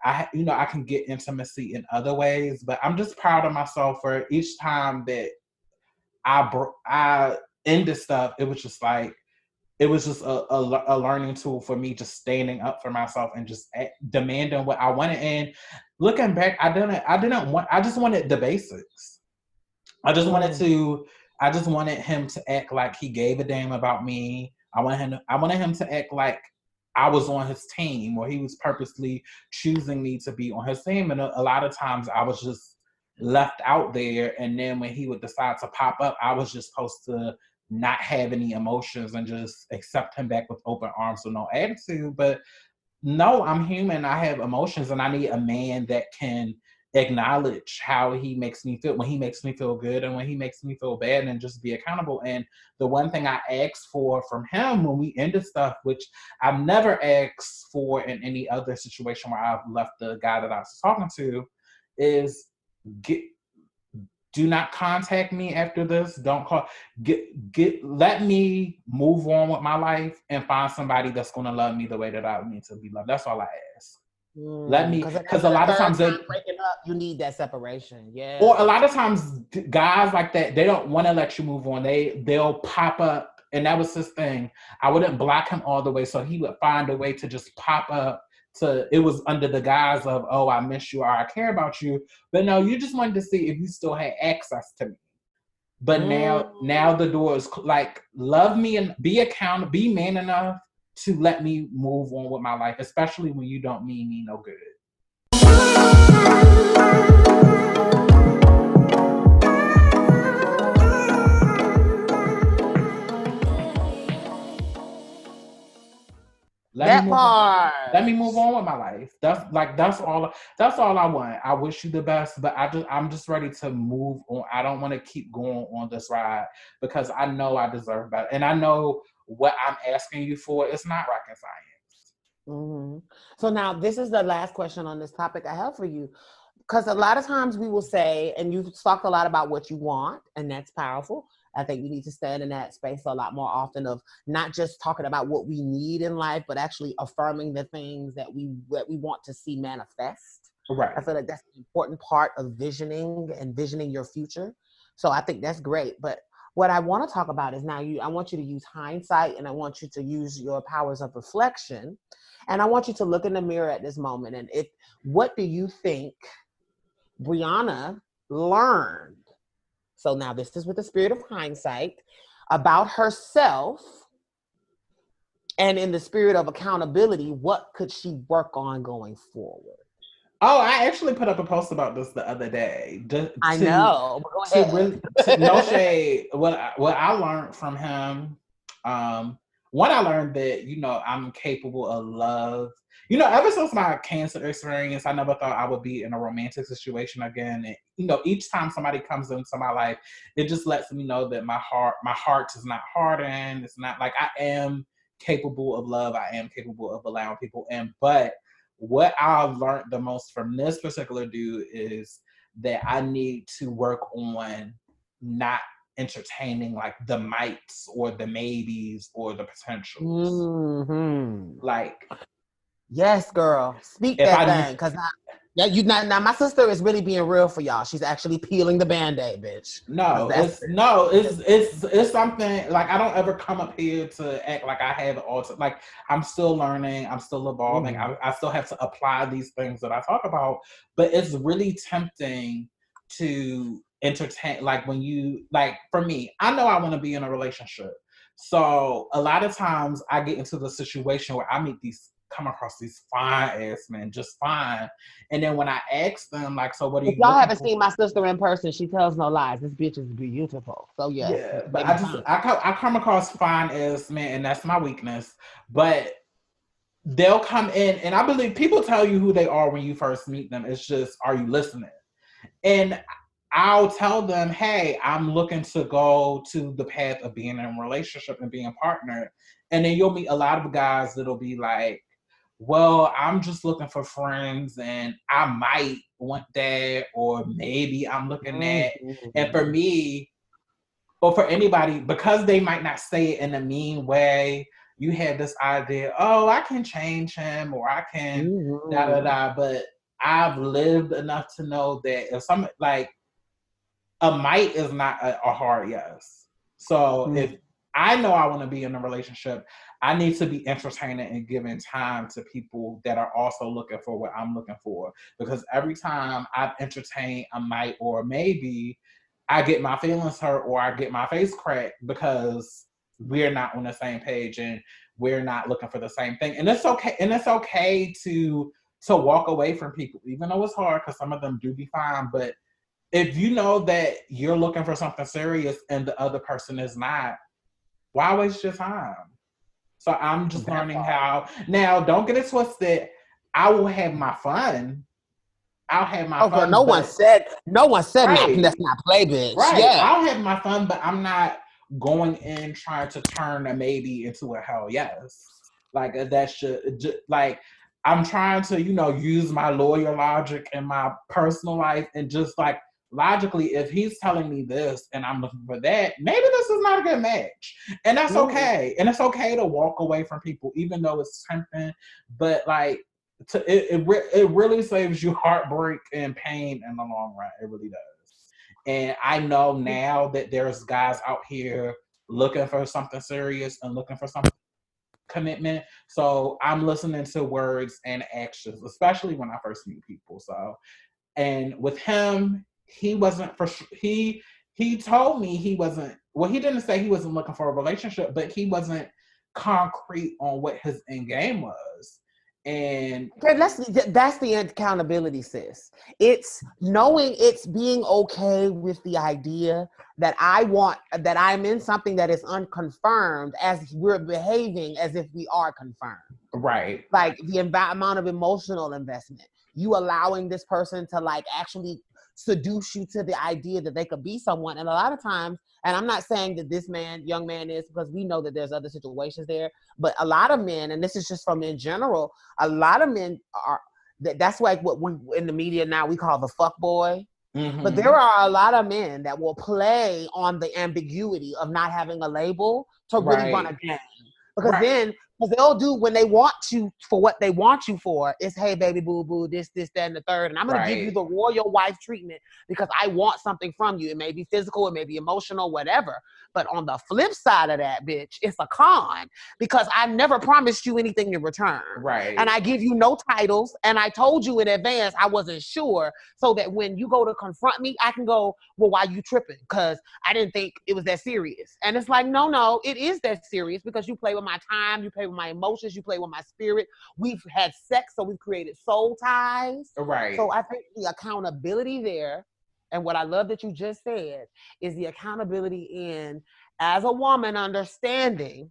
I can get intimacy in other ways. But I'm just proud of myself for each time that I ended stuff. It was just a learning tool for me, just standing up for myself and just demanding what I wanted. And looking back, I just wanted the basics. I just wanted him to act like he gave a damn about me. I wanted him to act like I was on his team, or he was purposely choosing me to be on his team. And a lot of times I was just left out there. And then when he would decide to pop up, I was just supposed to not have any emotions and just accept him back with open arms with no attitude. But no, I'm human. I have emotions, and I need a man that can acknowledge how he makes me feel, when he makes me feel good and when he makes me feel bad, and just be accountable. And the one thing I asked for from him when we ended stuff, which I've never asked for in any other situation where I've left the guy that I was talking to, is do not contact me after this. Don't call. Let me move on with my life and find somebody that's going to love me the way that I need to be loved. That's all I ask. Let me, because a lot of times breaking up, you need that separation. Yeah. Or a lot of times guys like that, they don't want to let you move on. They'll pop up, and that was his thing. I wouldn't block him all the way, so he would find a way to just pop up. It was under the guise of, oh, I miss you, or I care about you. But no, you just wanted to see if you still had access to me. But now the door is like, love me and be accountable, be man enough to let me move on with my life, especially when you don't mean me no good. Let me move on with my life. That's all I want. I wish you the best, but I'm just ready to move on. I don't want to keep going on this ride, because I know I deserve better, and I know what I'm asking you for is not rocket science. Mm-hmm. So now this is the last question on this topic I have for you, because a lot of times we will say, and you've talked a lot about what you want, and that's powerful. I think we need to stand in that space a lot more often, of not just talking about what we need in life, but actually affirming the things that we want to see manifest. Right. I feel like that's an important part of visioning your future. So I think that's great. But what I want to talk about is I want you to use hindsight, and I want you to use your powers of reflection. And I want you to look in the mirror at this moment. And what do you think Brianna learned, so now this is with the spirit of hindsight, about herself, and in the spirit of accountability, what could she work on going forward? Oh, I actually put up a post about this the other day. I know. No shade. What I learned from him, one, I learned that, you know, I'm capable of love. You know, ever since my cancer experience, I never thought I would be in a romantic situation again. And, you know, each time somebody comes into my life, it just lets me know that my heart is not hardened. It's not like, I am capable of love. I am capable of allowing people in. But what I've learned the most from this particular dude is that I need to work on not entertaining like the mights or the maybes or the potentials. Mm-hmm. Like, yes, girl, speak that thing, because now my sister is really being real for y'all. She's actually peeling the Band-Aid, bitch. It's something like, I don't ever come up here to act like I have all. Like, I'm still learning, I'm still evolving. I still have to apply these things that I talk about, but it's really tempting to entertain. Like, when you, like, for me, I know I want to be in a relationship, so a lot of times I get into the situation where I come across these fine ass men, just fine. And then when I ask them, like, so what are you? If y'all haven't seen my sister in person, she tells no lies. This bitch is beautiful. So yes, yeah. But I come across fine ass men, and that's my weakness. But they'll come in, and I believe people tell you who they are when you first meet them. It's just, are you listening? And I'll tell them, hey, I'm looking to go to the path of being in a relationship and being partnered. And then you'll meet a lot of guys that'll be like, well, I'm just looking for friends and I might want that, or maybe I'm looking at. And for me, or for anybody, because they might not say it in a mean way, you have this idea, oh, I can change him, or I can da da da. But I've lived enough to know that if some, like, a might is not a hard yes. So if I know I want to be in a relationship, I need to be entertaining and giving time to people that are also looking for what I'm looking for. Because every time I've entertained a might or maybe, I get my feelings hurt or I get my face cracked because we're not on the same page and we're not looking for the same thing. And it's okay. And it's okay to walk away from people, even though it's hard, because some of them do be fine. But if you know that you're looking for something serious and the other person is not, why waste your time? So I'm just learning how. Now, don't get it twisted. I will have my fun. I'll have my fun. No one said right. Let's not play, bitch. Right. Yeah. I'll have my fun, but I'm not going in trying to turn a maybe into a hell yes. Like, that should, like, I'm trying to, you know, use my lawyer logic in my personal life, and just like, logically, if he's telling me this and I'm looking for that, maybe this is not a good match. And that's okay. And it's okay to walk away from people, even though it's tempting. But like, it really saves you heartbreak and pain in the long run. It really does. And I know now that there's guys out here looking for something serious and looking for some commitment. So I'm listening to words and actions, especially when I first meet people. So, and with him, he wasn't for sure. He told me he wasn't. Well, he didn't say he wasn't looking for a relationship, but he wasn't concrete on what his end game was. And that's the accountability, sis. It's knowing, it's being okay with the idea that I'm in something that is unconfirmed, as we're behaving as if we are confirmed. Right. Like the amount of emotional investment, you allowing this person to like actually seduce you to the idea that they could be someone. And a lot of times, and I'm not saying that this young man is, because we know that there's other situations there, but a lot of men, and this is just from in general, a lot of men are, that's like what we in the media now we call the fuck boy. But there are a lot of men that will play on the ambiguity of not having a label to really run a game. Because then Because they'll do when they want you for what they want you for. It's, hey, baby, boo, boo, this, that, and the third. And I'm going to give you the royal wife treatment because I want something from you. It may be physical, it may be emotional, whatever. But on the flip side of that, bitch, it's a con because I never promised you anything in return. Right. And I give you no titles. And I told you in advance I wasn't sure so that when you go to confront me, I can go, well, why you tripping? Because I didn't think it was that serious. And it's like, no, it is that serious because you play with my time, you play with my emotions, you play with my spirit. We've had sex, so we've created soul ties. Right. So I think the accountability there, and what I love that you just said, is the accountability in, as a woman, understanding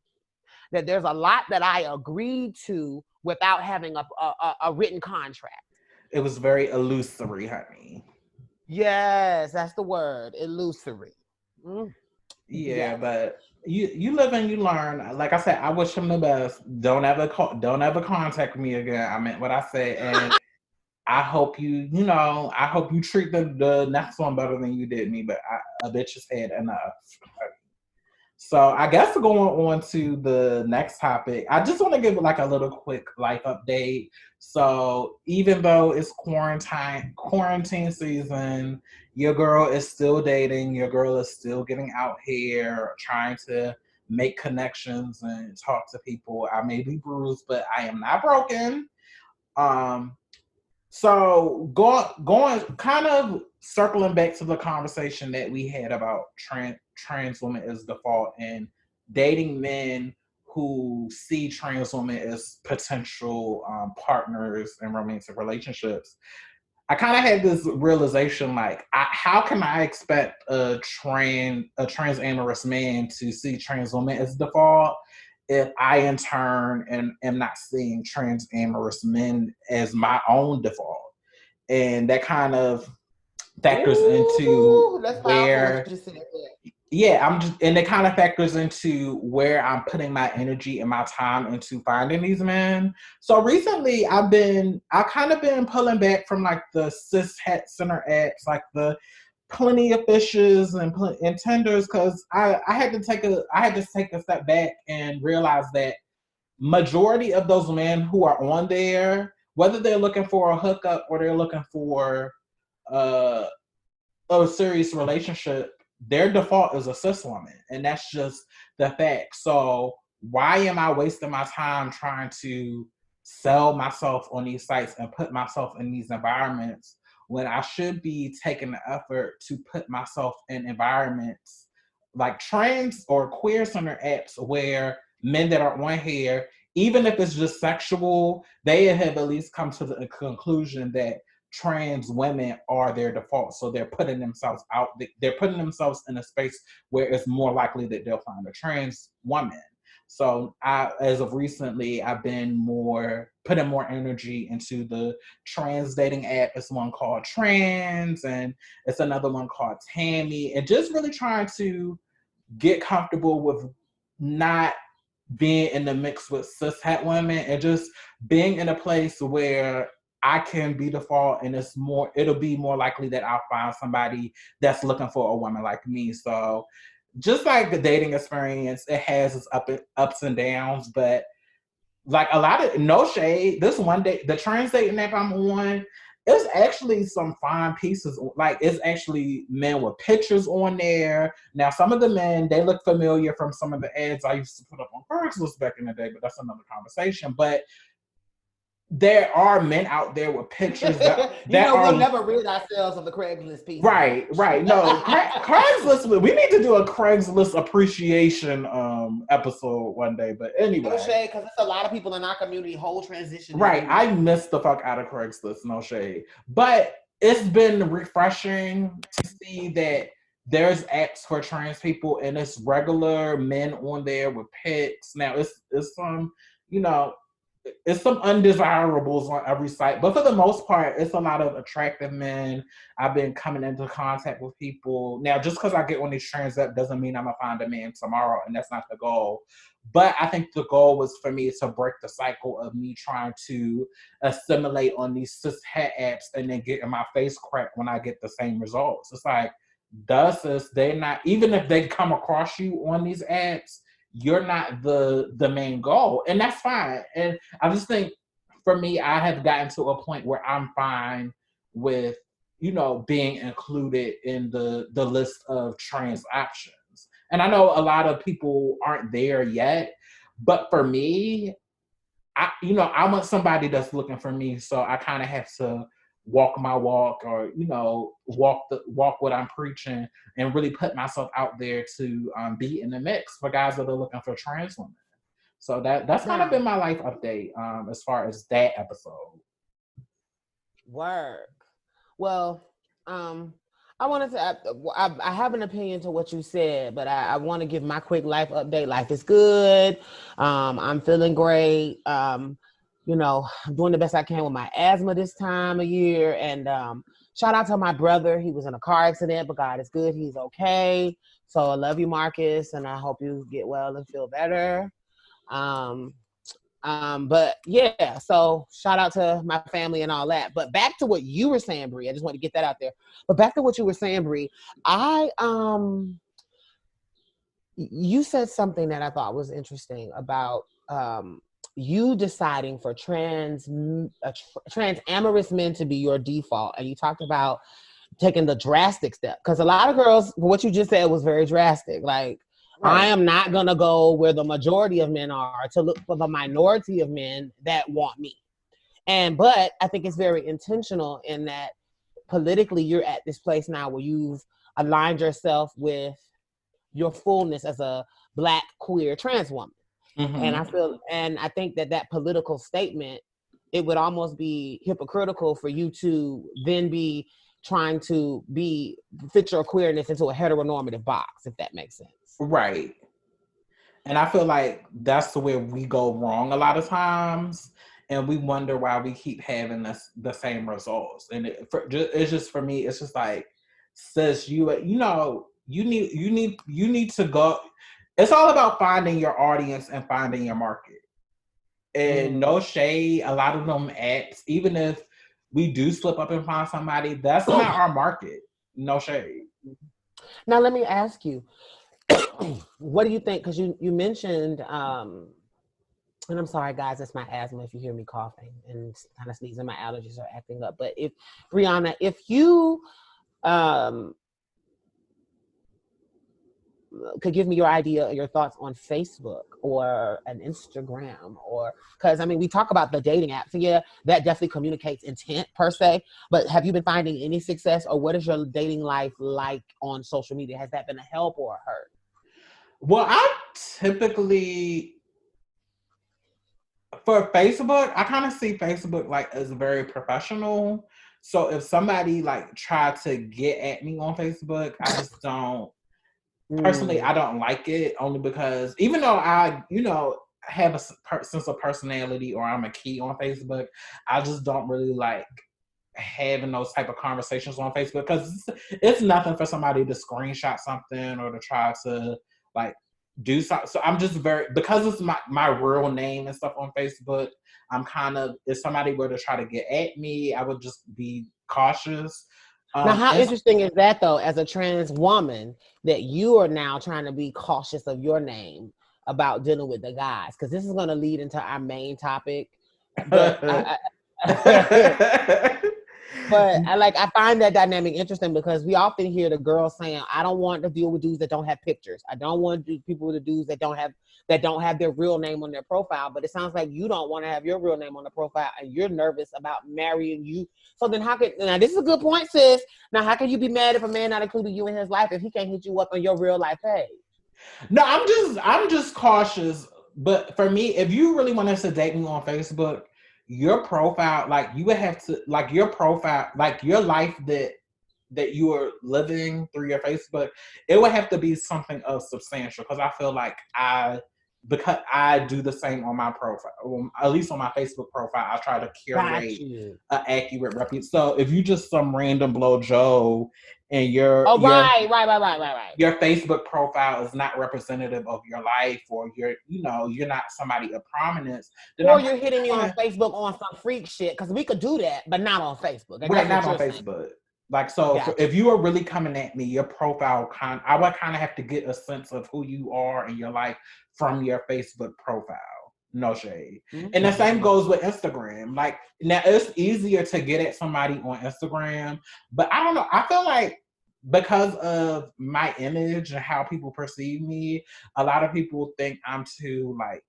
that there's a lot that I agreed to without having a written contract. It was very illusory, honey. Yes, that's the word, illusory. Yeah, but you live and you learn. Like I said, I wish him the best. Don't ever contact me again. I meant what I said, and I hope I hope you treat the next one better than you did me. But a bitch has had enough. So I guess going on to the next topic, I just want to give like a little quick life update. So even though it's quarantine season, your girl is still dating. Your girl is still getting out here, trying to make connections and talk to people. I may be bruised, but I am not broken. So going kind of circling back to the conversation that we had about trans women as default and dating men who see trans women as potential partners in romantic relationships. I kind of had this realization, like, how can I expect a trans-amorous man to see trans women as default if I, in turn, am not seeing trans-amorous men as my own default? And that kind of factors into where... and it kind of factors into where I'm putting my energy and my time into finding these men. So recently I've kind of been pulling back from like the cis het center apps, like the Plenty of Fishes and Tenders, because I had to take a step back and realize that majority of those men who are on there, whether they're looking for a hookup or they're looking for a serious relationship, their default is a cis woman, and that's just the fact. So why am I wasting my time trying to sell myself on these sites and put myself in these environments when I should be taking the effort to put myself in environments like trans or queer center apps where men that are on here, even if it's just sexual, they have at least come to the conclusion that trans women are their default. So they're putting themselves out. They're putting themselves in a space where it's more likely that they'll find a trans woman. So as of recently, I've been putting more energy into the trans dating app. It's one called Trans, and it's another one called Tammy, and just really trying to get comfortable with not being in the mix with cis het women and just being in a place where I can be default, and it'll be more likely that I'll find somebody that's looking for a woman like me. So just like the dating experience, it has its ups and downs, but like a lot of, no shade, this one day, the trans dating app I'm on, it's actually some fine pieces. Like, it's actually men with pictures on there. Now, some of the men, they look familiar from some of the ads I used to put up on Craigslist back in the day, but that's another conversation. But there are men out there with pictures that we'll never rid ourselves of the Craigslist piece. Right. No, Craigslist. We need to do a Craigslist appreciation episode one day. But anyway, no shade, because there's a lot of people in our community whole transition. Right. I miss the fuck out of Craigslist. No shade. But it's been refreshing to see that there's apps for trans people, and it's regular men on there with pics. Now it's some, it's some undesirables on every site, but for the most part, it's a lot of attractive men. I've been coming into contact with people. Now, just because I get on these trans apps doesn't mean I'm gonna find a man tomorrow, and that's not the goal. But I think the goal was for me to break the cycle of me trying to assimilate on these cis het apps and then getting my face cracked when I get the same results. It's like, they're not, even if they come across you on these apps, you're not the main goal, and that's fine. And I just think for me, I have gotten to a point where I'm fine with, you know, being included in the list of trans options. And I know a lot of people aren't there yet, but for me, I want somebody that's looking for me, so I kind of have to walk my walk, or walk what I'm preaching, and really put myself out there to be in the mix for guys that are looking for trans women. So that's kind of been my life update as far as that episode. Work. Well, I wanted to. I have an opinion to what you said, but I want to give my quick life update. Life is good. I'm feeling great. You know, I'm doing the best I can with my asthma this time of year. And shout out to my brother. He was in a car accident, but God is good. He's okay. So I love you, Marcus, and I hope you get well and feel better. But yeah, so shout out to my family and all that. But back to what you were saying, Bree. I just want to get that out there. But back to what you were saying, Bree. You said something that I thought was interesting about you deciding for trans-amorous men to be your default, and you talked about taking the drastic step, because a lot of girls, what you just said was very drastic. Like, right. I am not gonna go where the majority of men are to look for the minority of men that want me. But I think it's very intentional in that politically you're at this place now where you've aligned yourself with your fullness as a Black queer trans woman. Mm-hmm. And I think that political statement, it would almost be hypocritical for you to then be trying to fit your queerness into a heteronormative box, if that makes sense. Right. And I feel like that's where we go wrong a lot of times, and we wonder why we keep having the same results. And it's just for me, it's just like, sis, you need to go. It's all about finding your audience and finding your market. And no shade, a lot of them acts, even if we do slip up and find somebody, that's not our market. No shade. Now let me ask you, what do you think? Because you mentioned, and I'm sorry guys, it's my asthma if you hear me coughing and kind of sneezing, my allergies are acting up. But if Brianna, if you could give me your idea, your thoughts on Facebook or an Instagram, or because I mean we talk about the dating apps, and yeah, that definitely communicates intent per se. But have you been finding any success, or what is your dating life like on social media? Has that been a help or a hurt? Well, I typically for Facebook, I kind of see Facebook like as very professional. So if somebody like tried to get at me on Facebook, I just don't. Personally, I don't like it, only because even though I, have a sense of personality, or I'm a key on Facebook, I just don't really like having those type of conversations on Facebook, because it's nothing for somebody to screenshot something or to try to like do something. So I'm just because it's my real name and stuff on Facebook, I'm kind of, if somebody were to try to get at me, I would just be cautious. Now, how interesting is that, though, as a trans woman, that you are now trying to be cautious of your name about dealing with the guys? Because this is going to lead into our main topic. But I find that dynamic interesting, because we often hear the girls saying, I don't want to deal with dudes that don't have pictures. I don't want to do people with the dudes that don't have their real name on their profile. But it sounds like you don't want to have your real name on the profile, and you're nervous about marrying you. So then now this is a good point, sis. Now, how can you be mad if a man not including you in his life if he can't hit you up on your real life page? No, I'm just cautious. But for me, if you really want us to date me on Facebook, your profile, like you would have to, like your profile, like your life that you are living through your Facebook, it would have to be something of substantial. Because I feel like because I do the same on my profile, at least on my Facebook profile, I try to curate an accurate reputation. So if you just some random blow Joe and your Facebook profile is not representative of your life, or you're not somebody of prominence, or you're hitting me on Facebook on some freak shit, because we could do that, but not on Facebook. Right, not on Facebook. Like, so if you are really coming at me, your profile I would kind of have to get a sense of who you are in your life from your Facebook profile. No shade. Mm-hmm. And the same goes with Instagram. Like, now it's easier to get at somebody on Instagram, but I don't know. I feel like because of my image and how people perceive me, a lot of people think I'm too like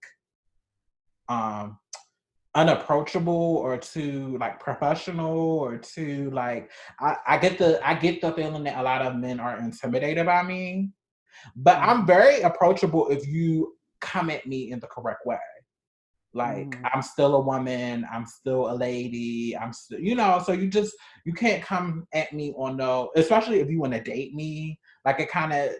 unapproachable or too like professional or too like I get the feeling that a lot of men are intimidated by me, but I'm very approachable if you come at me in the correct way. Like, I'm still a woman, I'm still a lady, I'm still, so you can't come at me on no, especially if you want to date me, like it kind of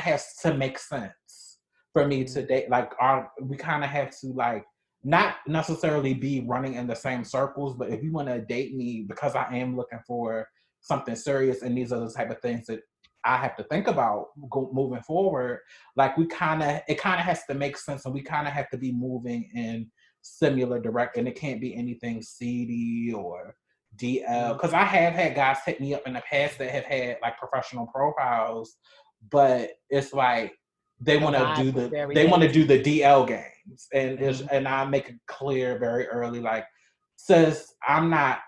has to make sense for me to date. Like, we kind of have to like not necessarily be running in the same circles, but if you want to date me because I am looking for something serious and these are the type of things that I have to think about moving forward, like it kind of has to make sense, and we kind of have to be moving in similar direction. It can't be anything seedy or DL, because I have had guys hit me up in the past that have had like professional profiles, but it's like they want to do the DL games, and and I make it clear very early, like, sis, I'm not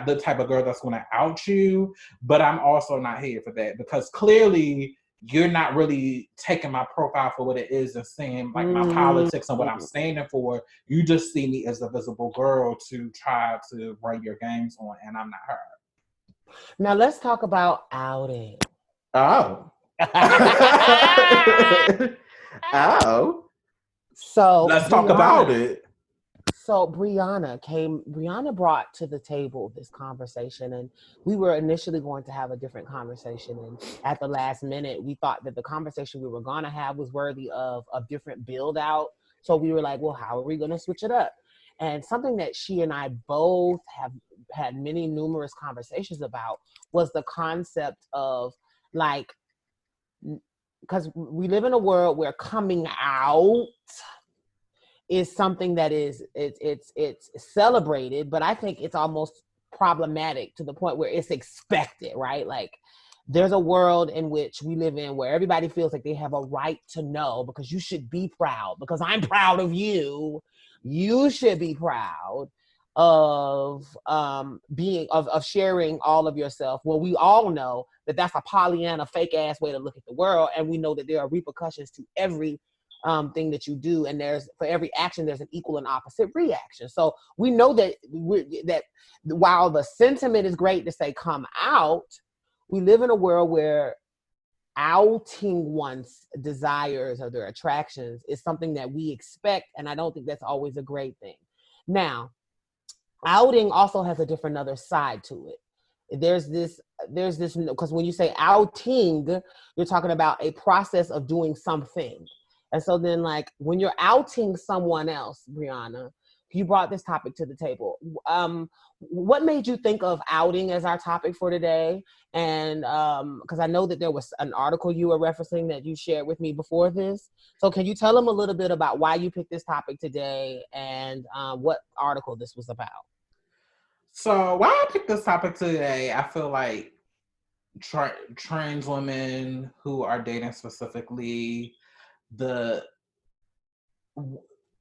the type of girl that's going to out you, but I'm also not here for that, because clearly you're not really taking my profile for what it is and seeing like my politics and what I'm standing for. You just see me as a visible girl to try to run your games on, and I'm not her. Now let's talk about outing. Oh. Oh. So let's talk about it. So Brianna brought to the table this conversation, and we were initially going to have a different conversation. And at the last minute, we thought that the conversation we were going to have was worthy of a different build out. So we were like, well, how are we going to switch it up? And something that she and I both have had numerous conversations about was the concept of like, because we live in a world where coming out is something that is it's celebrated, but I think it's almost problematic to the point where it's expected, right? Like, there's a world in which we live in where everybody feels like they have a right to know, because you should be proud, because I'm proud of you. You should be proud of being of sharing all of yourself. Well, we all know that that's a Pollyanna fake ass way to look at the world, and we know that there are repercussions to every thing that you do, and for every action there's an equal and opposite reaction. So we know that that while the sentiment is great to say come out, we live in a world where outing one's desires or their attractions is something that we expect, and I don't think that's always a great thing. Now, outing also has a different other side to it. There's this, because when you say outing, you're talking about a process of doing something. And so then, like, when you're outing someone else, Brianna, you brought this topic to the table. What made you think of outing as our topic for today? And because I know that there was an article you were referencing that you shared with me before this. So can you tell them a little bit about why you picked this topic today and what article this was about? So why I picked this topic today, I feel like trans women who are dating specifically,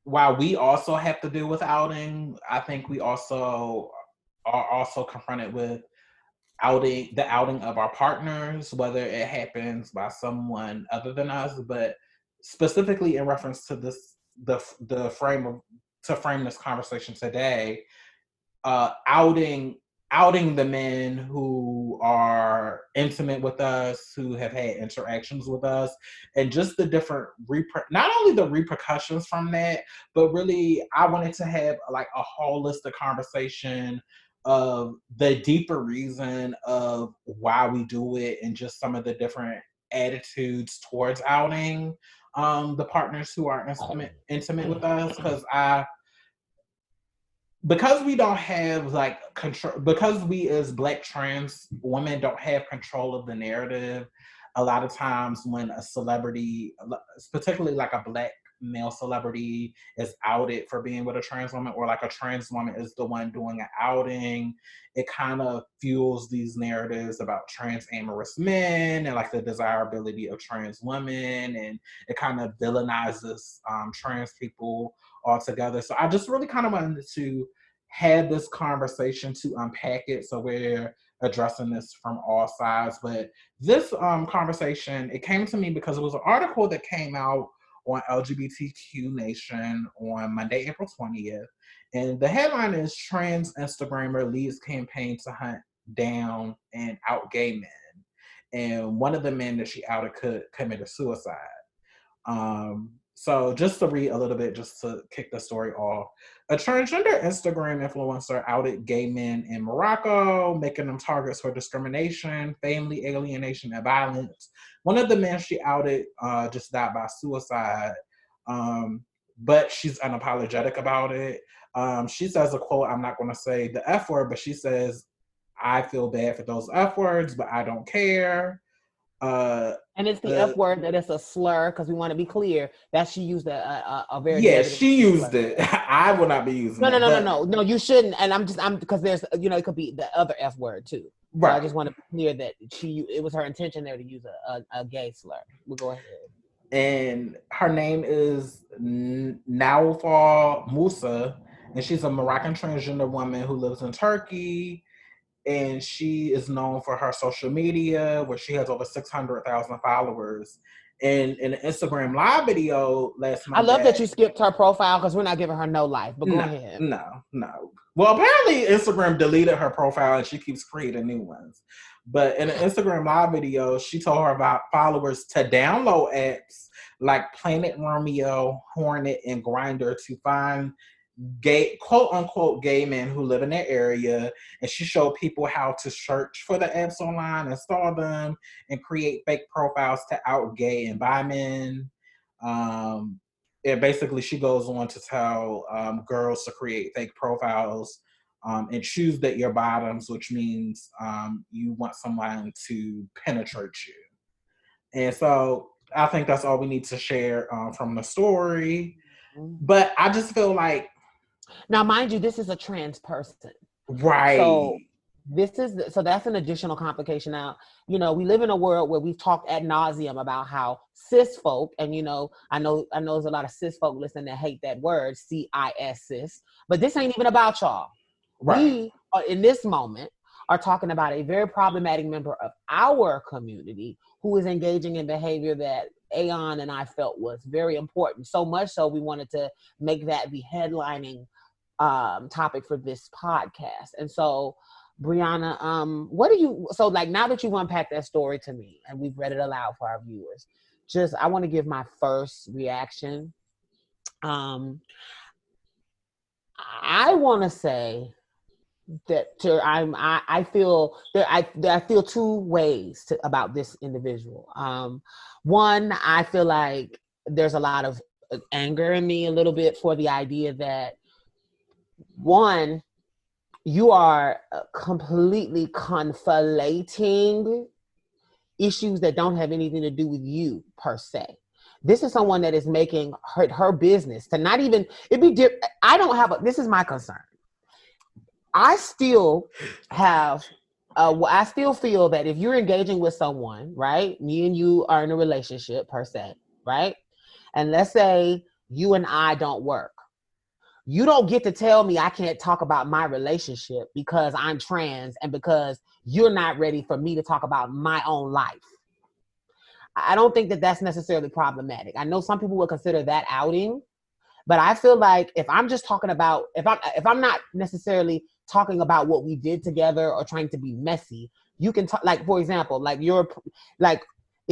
while we also have to deal with outing, I think we also are also confronted with the outing of our partners, whether it happens by someone other than us, but specifically in reference to the frame this conversation today, outing the men who are intimate with us, who have had interactions with us, and just the different not only the repercussions from that, but really I wanted to have like a holistic conversation of the deeper reason of why we do it, and just some of the different attitudes towards outing the partners who are intimate with us, because we don't have like control, because we as Black trans women don't have control of the narrative. A lot of times when a celebrity, particularly like a Black male celebrity is outed for being with a trans woman, or like a trans woman is the one doing an outing. It kind of fuels these narratives about trans-amorous men and like the desirability of trans women, and it kind of villainizes trans people altogether. So I just really kind of wanted to have this conversation to unpack it. So we're addressing this from all sides. But this conversation, it came to me because it was an article that came out on LGBTQ Nation on Monday, April 20th. And the headline is Trans Instagrammer Leads Campaign to Hunt Down and Out Gay Men. And one of the men that she outed committed suicide. So just to read a little bit, just to kick the story off, a transgender Instagram influencer outed gay men in Morocco, making them targets for discrimination, family alienation, and violence. One of the men she outed just died by suicide, but she's unapologetic about it. She says a quote, I'm not going to say the F word, but she says, I feel bad for those F words, but I don't care. And it's the F word that it's a slur, because we want to be clear that she used a very negative she used slur. it. I will not be using it. No, you shouldn't. And I'm because there's it could be the other F word too. Right. So I just want to be clear that it was her intention there to use a gay slur. We'll go ahead. And her name is Naufal Musa, and she's a Moroccan transgender woman who lives in Turkey. And she is known for her social media, where she has over 600,000 followers. And in an Instagram live video last Monday, I love that you skipped her profile because we're not giving her no life. But go ahead. No. Well, apparently Instagram deleted her profile and she keeps creating new ones. But in an Instagram live video, she told her followers to download apps like Planet Romeo, Hornet, and Grindr to find gay, quote unquote, gay men who live in their area. And she showed people how to search for the apps online, install them, and create fake profiles to out gay and bi men. And basically she goes on to tell girls to create fake profiles and choose that you're bottoms, which means you want someone to penetrate you. And so I think that's all we need to share from the story. But I just feel like, now, mind you, this is a trans person. Right. So that's an additional complication. Now, we live in a world where we've talked ad nauseum about how cis folk, and I know there's a lot of cis folk listening that hate that word, CIS cis, but this ain't even about y'all. Right. We are, in this moment, are talking about a very problematic member of our community who is engaging in behavior that Aeon and I felt was very important. So much so we wanted to make that the headlining topic for this podcast. And so, Brianna, now that you've unpacked that story to me and we've read it aloud for our viewers, I want to give my first reaction. I want to say that I feel two ways about this individual. One, I feel like there's a lot of anger in me a little bit for the idea that, one, you are completely conflating issues that don't have anything to do with you per se. This is someone that is making her business to not even, this is my concern. I still feel that if you're engaging with someone, right? Me and you are in a relationship per se, right? And let's say you and I don't work. You don't get to tell me I can't talk about my relationship because I'm trans and because you're not ready for me to talk about my own life. I don't think that that's necessarily problematic. I know some people will consider that outing, but I feel like if I'm just talking about, if I'm not necessarily talking about what we did together or trying to be messy, you can talk, like, for example, if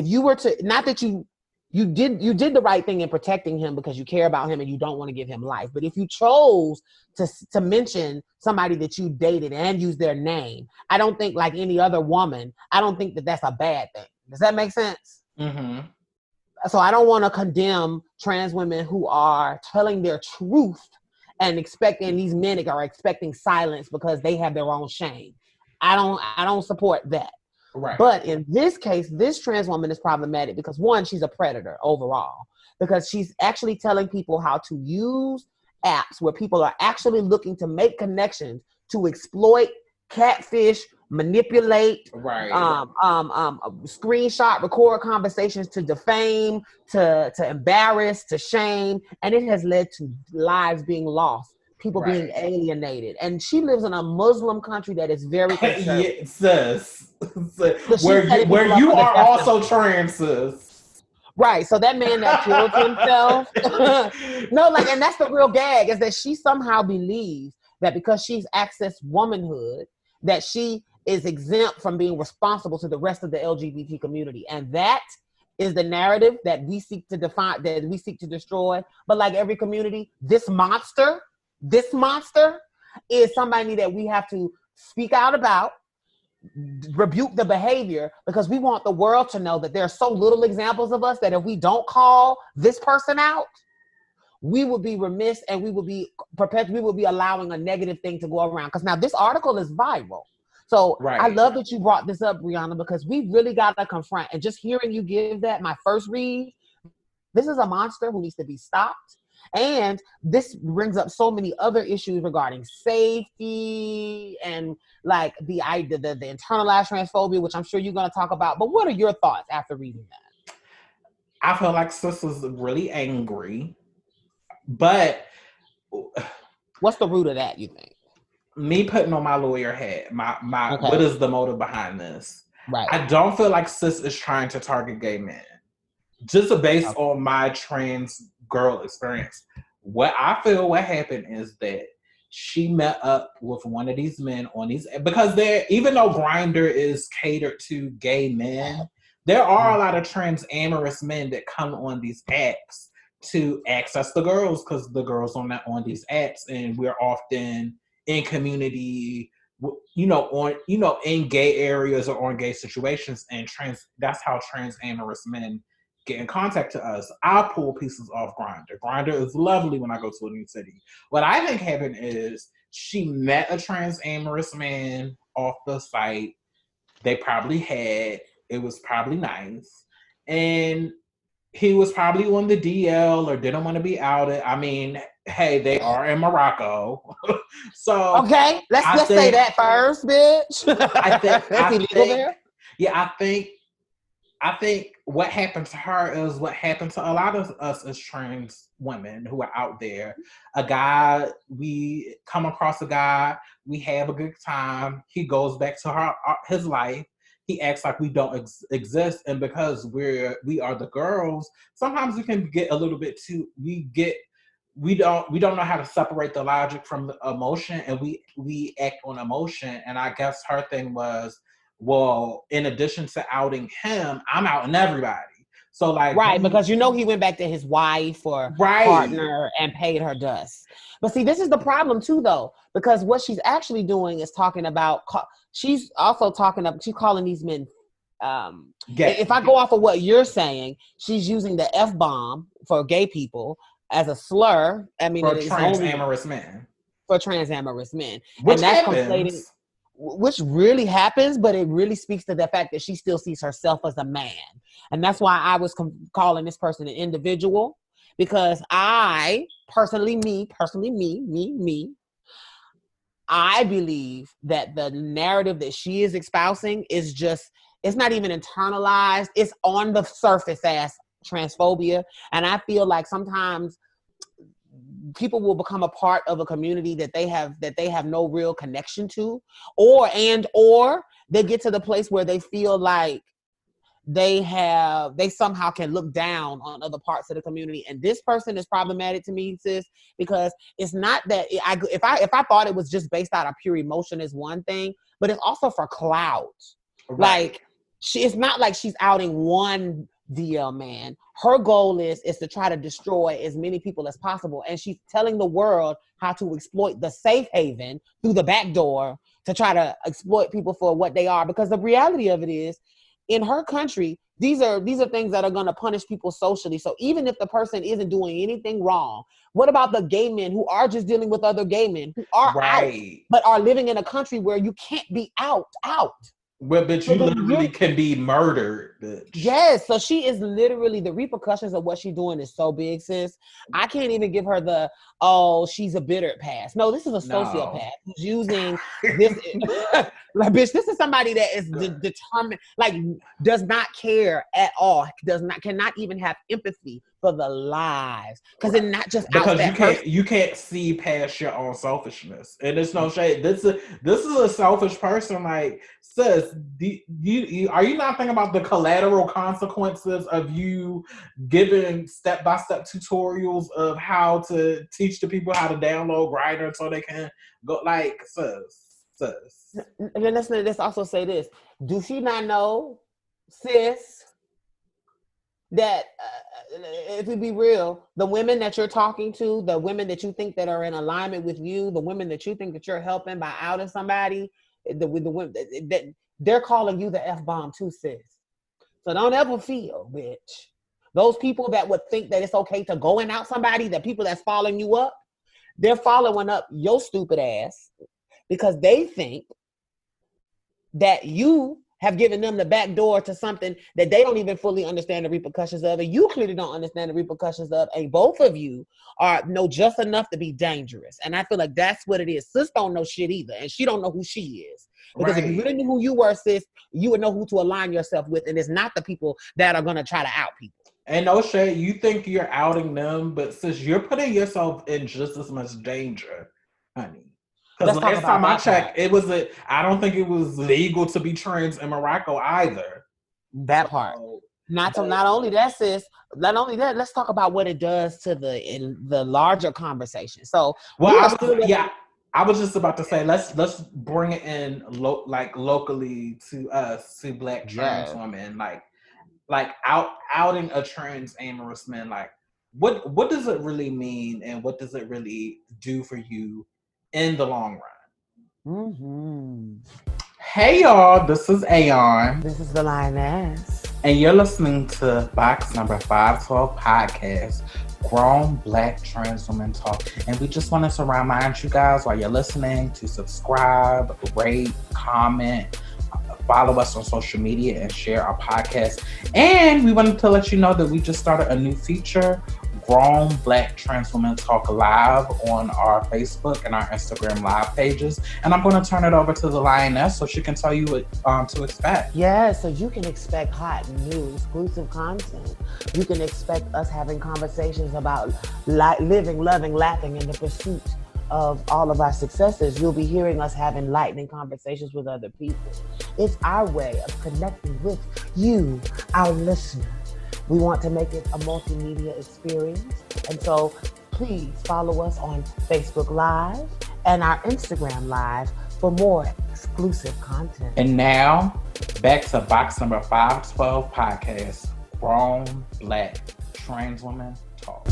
you were to, not that you did the right thing in protecting him because you care about him and you don't want to give him life. But if you chose to mention somebody that you dated and use their name, I don't think, like any other woman, I don't think that that's a bad thing. Does that make sense? Mm-hmm. So I don't want to condemn trans women who are telling their truth and these men are expecting silence because they have their own shame. I don't support that. Right. But in this case, this trans woman is problematic because one, she's a predator overall, because she's actually telling people how to use apps where people are actually looking to make connections to exploit, catfish, manipulate, Right. screenshot, record conversations to defame, to embarrass, to shame, and it has led to lives being lost, people being alienated. And she lives in a Muslim country that is very conservative. Yeah, sis. So where you are also trans, sis. Right. So that man that killed himself. No, like, and that's the real gag, is that she somehow believes that because she's accessed womanhood, that she is exempt from being responsible to the rest of the LGBT community. And that is the narrative that we seek to define, that we seek to destroy. But like every community, this monster is somebody that we have to speak out about, rebuke the behavior, because we want the world to know that there are so little examples of us that if we don't call this person out, we would be remiss, and we would be allowing a negative thing to go around. Because now this article is viral. So I love that you brought this up, Brianna, because we really got to confront, and just hearing you give that, my first read, this is a monster who needs to be stopped. And this brings up so many other issues regarding safety and like the internalized transphobia, which I'm sure you're going to talk about. But what are your thoughts after reading that? I feel like sis is really angry, but what's the root of that, you think? Me putting on my lawyer hat, my okay. What is the motive behind this? Right. I don't feel like sis is trying to target gay men. Just based on my trans girl experience, what happened is that she met up with one of these men on these, because even though Grindr is catered to gay men, there are a lot of trans-amorous men that come on these apps to access the girls, because the girls on these apps, and we're often in community, in gay areas or on gay situations, and that's how trans-amorous men get in contact to us. I pull pieces off Grindr. Grindr is lovely when I go to a new city. What I think happened is she met a trans-amorous man off the site. They probably it was probably nice. And he was probably on the DL or didn't want to be outed. I mean, hey, they are in Morocco. So okay, let's say that first, bitch. I think there? Yeah, I think what happened to her is what happened to a lot of us as trans women who are out there. We come across a guy, we have a good time. He goes back to his life. He acts like we don't exist, and because we are the girls, sometimes we can get a little bit too. We don't know how to separate the logic from the emotion, and we act on emotion. And I guess her thing was, well, in addition to outing him, I'm outing everybody. So like, right, because he went back to his wife or partner and paid her dust. But see, this is the problem too, though, because what she's actually doing is talking about. She's also she's calling these men. If I go off of what you're saying, she's using the F-bomb for gay people as a slur. I mean, for trans-amorous men. For trans-amorous men, which happens. Which really happens, but it really speaks to the fact that she still sees herself as a man. And that's why I was calling this person an individual, because I personally, I believe that the narrative that she is espousing is it's not even internalized. It's on the surface as transphobia. And I feel like sometimes people will become a part of a community that they have no real connection to, or they get to the place where they feel like they somehow can look down on other parts of the community. And this person is problematic to me, sis, because it's not that if I thought it was just based out of pure emotion is one thing, but it's also for clout. Right. Like it's not like she's outing one DL man. Her goal is to try to destroy as many people as possible. And she's telling the world how to exploit the safe haven through the back door to try to exploit people for what they are. Because the reality of it is, in her country, these are things that are going to punish people socially. So even if the person isn't doing anything wrong, what about the gay men who are just dealing with other gay men who are out, but are living in a country where you can't be out? Well, bitch, So you literally can be murdered, bitch. Yes, so she is literally, the repercussions of what she's doing is so big, sis. I can't even give her the, oh, she's a bitter pass. No, this is a sociopath who's using this. Like, bitch, this is somebody that is determined, like, does not care at all, cannot even have empathy for the lives, because it's not just because out you can't see past your own selfishness, and it's no shade. This is a selfish person. Like, sis, are you not thinking about the collateral consequences of you giving step-by-step tutorials of how to teach the people how to download Grindr so they can go, like, sis. And then let's also say this: do she not know, sis, that if we be real, the women that you're talking to, the women that you think that are in alignment with you, the women that you think that you're helping by outing somebody, the women that they're calling you the F-bomb too, sis. So don't ever feel, bitch. Those people that would think that it's okay to go and out somebody, the people that's following you up, they're following up your stupid ass because they think that you have given them the back door to something that they don't even fully understand the repercussions of, and you clearly don't understand the repercussions of, and both of you know just enough to be dangerous. And I feel like that's what it is. Sis don't know shit either, and she don't know who she is. Because if you really knew who you were, sis, you would know who to align yourself with, and it's not the people that are gonna try to out people. And no shade, you think you're outing them, but sis, you're putting yourself in just as much danger, honey. Because last time I checked, I don't think it was legal to be trans in Morocco either. That part. Not only that, sis. Not only that, let's talk about what it does to the larger conversation. So, I was just about to say, let's bring it in locally to us, to Black trans women, like outing a trans-amorous man. Like, what does it really mean, and what does it really do for you in the long run? Mm-hmm. Hey y'all, this is Aeon. This is the Lioness. And you're listening to box number 512 podcast, Grown Black Trans Women Talk. And we just wanted to remind you guys while you're listening to subscribe, rate, comment, follow us on social media, and share our podcast. And we wanted to let you know that we just started a new feature, Grown Black Trans Women Talk Live, on our Facebook and our Instagram live pages. And I'm going to turn it over to the Lioness so she can tell you what to expect. Yeah, so you can expect hot, new, exclusive content. You can expect us having conversations about living, loving, laughing in the pursuit of all of our successes. You'll be hearing us have enlightening conversations with other people. It's our way of connecting with you, our listener. We want to make it a multimedia experience. And so please follow us on Facebook Live and our Instagram Live for more exclusive content. And now, back to box number 512 podcast, Grown Black Trans Women Talk.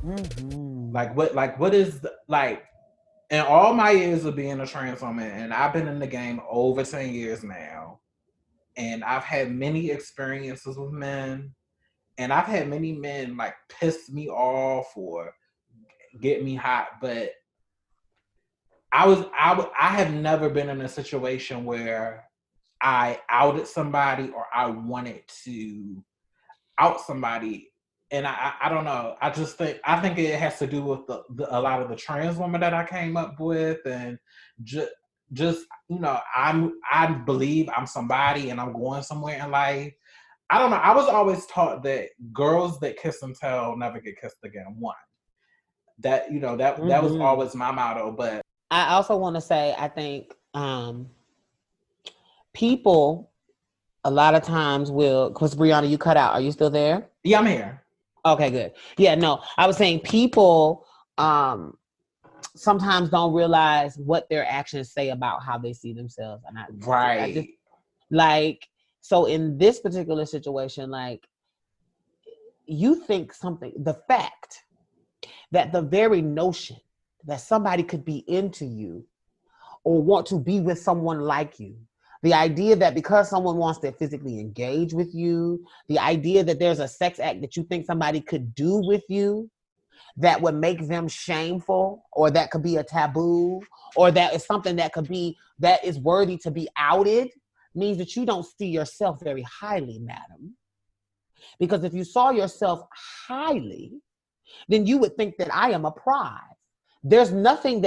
Mm-hmm. What is in all my years of being a trans woman, and I've been in the game over 10 years now, and I've had many experiences with men, and I've had many men like piss me off or get me hot, but I have never been in a situation where I outed somebody or I wanted to out somebody. And I don't know. I think it has to do with a lot of the trans women that I came up with, and just I believe I'm somebody and I'm going somewhere in life. I don't know. I was always taught that girls that kiss and tell never get kissed again. One, that that was always my motto. But I also want to say, I think people a lot of times will, because Brianna, you cut out. Are you still there? Yeah, I'm here. Okay, good. Yeah, no, I was saying people sometimes don't realize what their actions say about how they see themselves. And so in this particular situation, like, you think the fact that the very notion that somebody could be into you or want to be with someone like you, the idea that because someone wants to physically engage with you, the idea that there's a sex act that you think somebody could do with you, that would make them shameful, or that could be a taboo, or that is something that is worthy to be outed, means that you don't see yourself very highly, madam. Because if you saw yourself highly, then you would think that I am a prize. There's nothing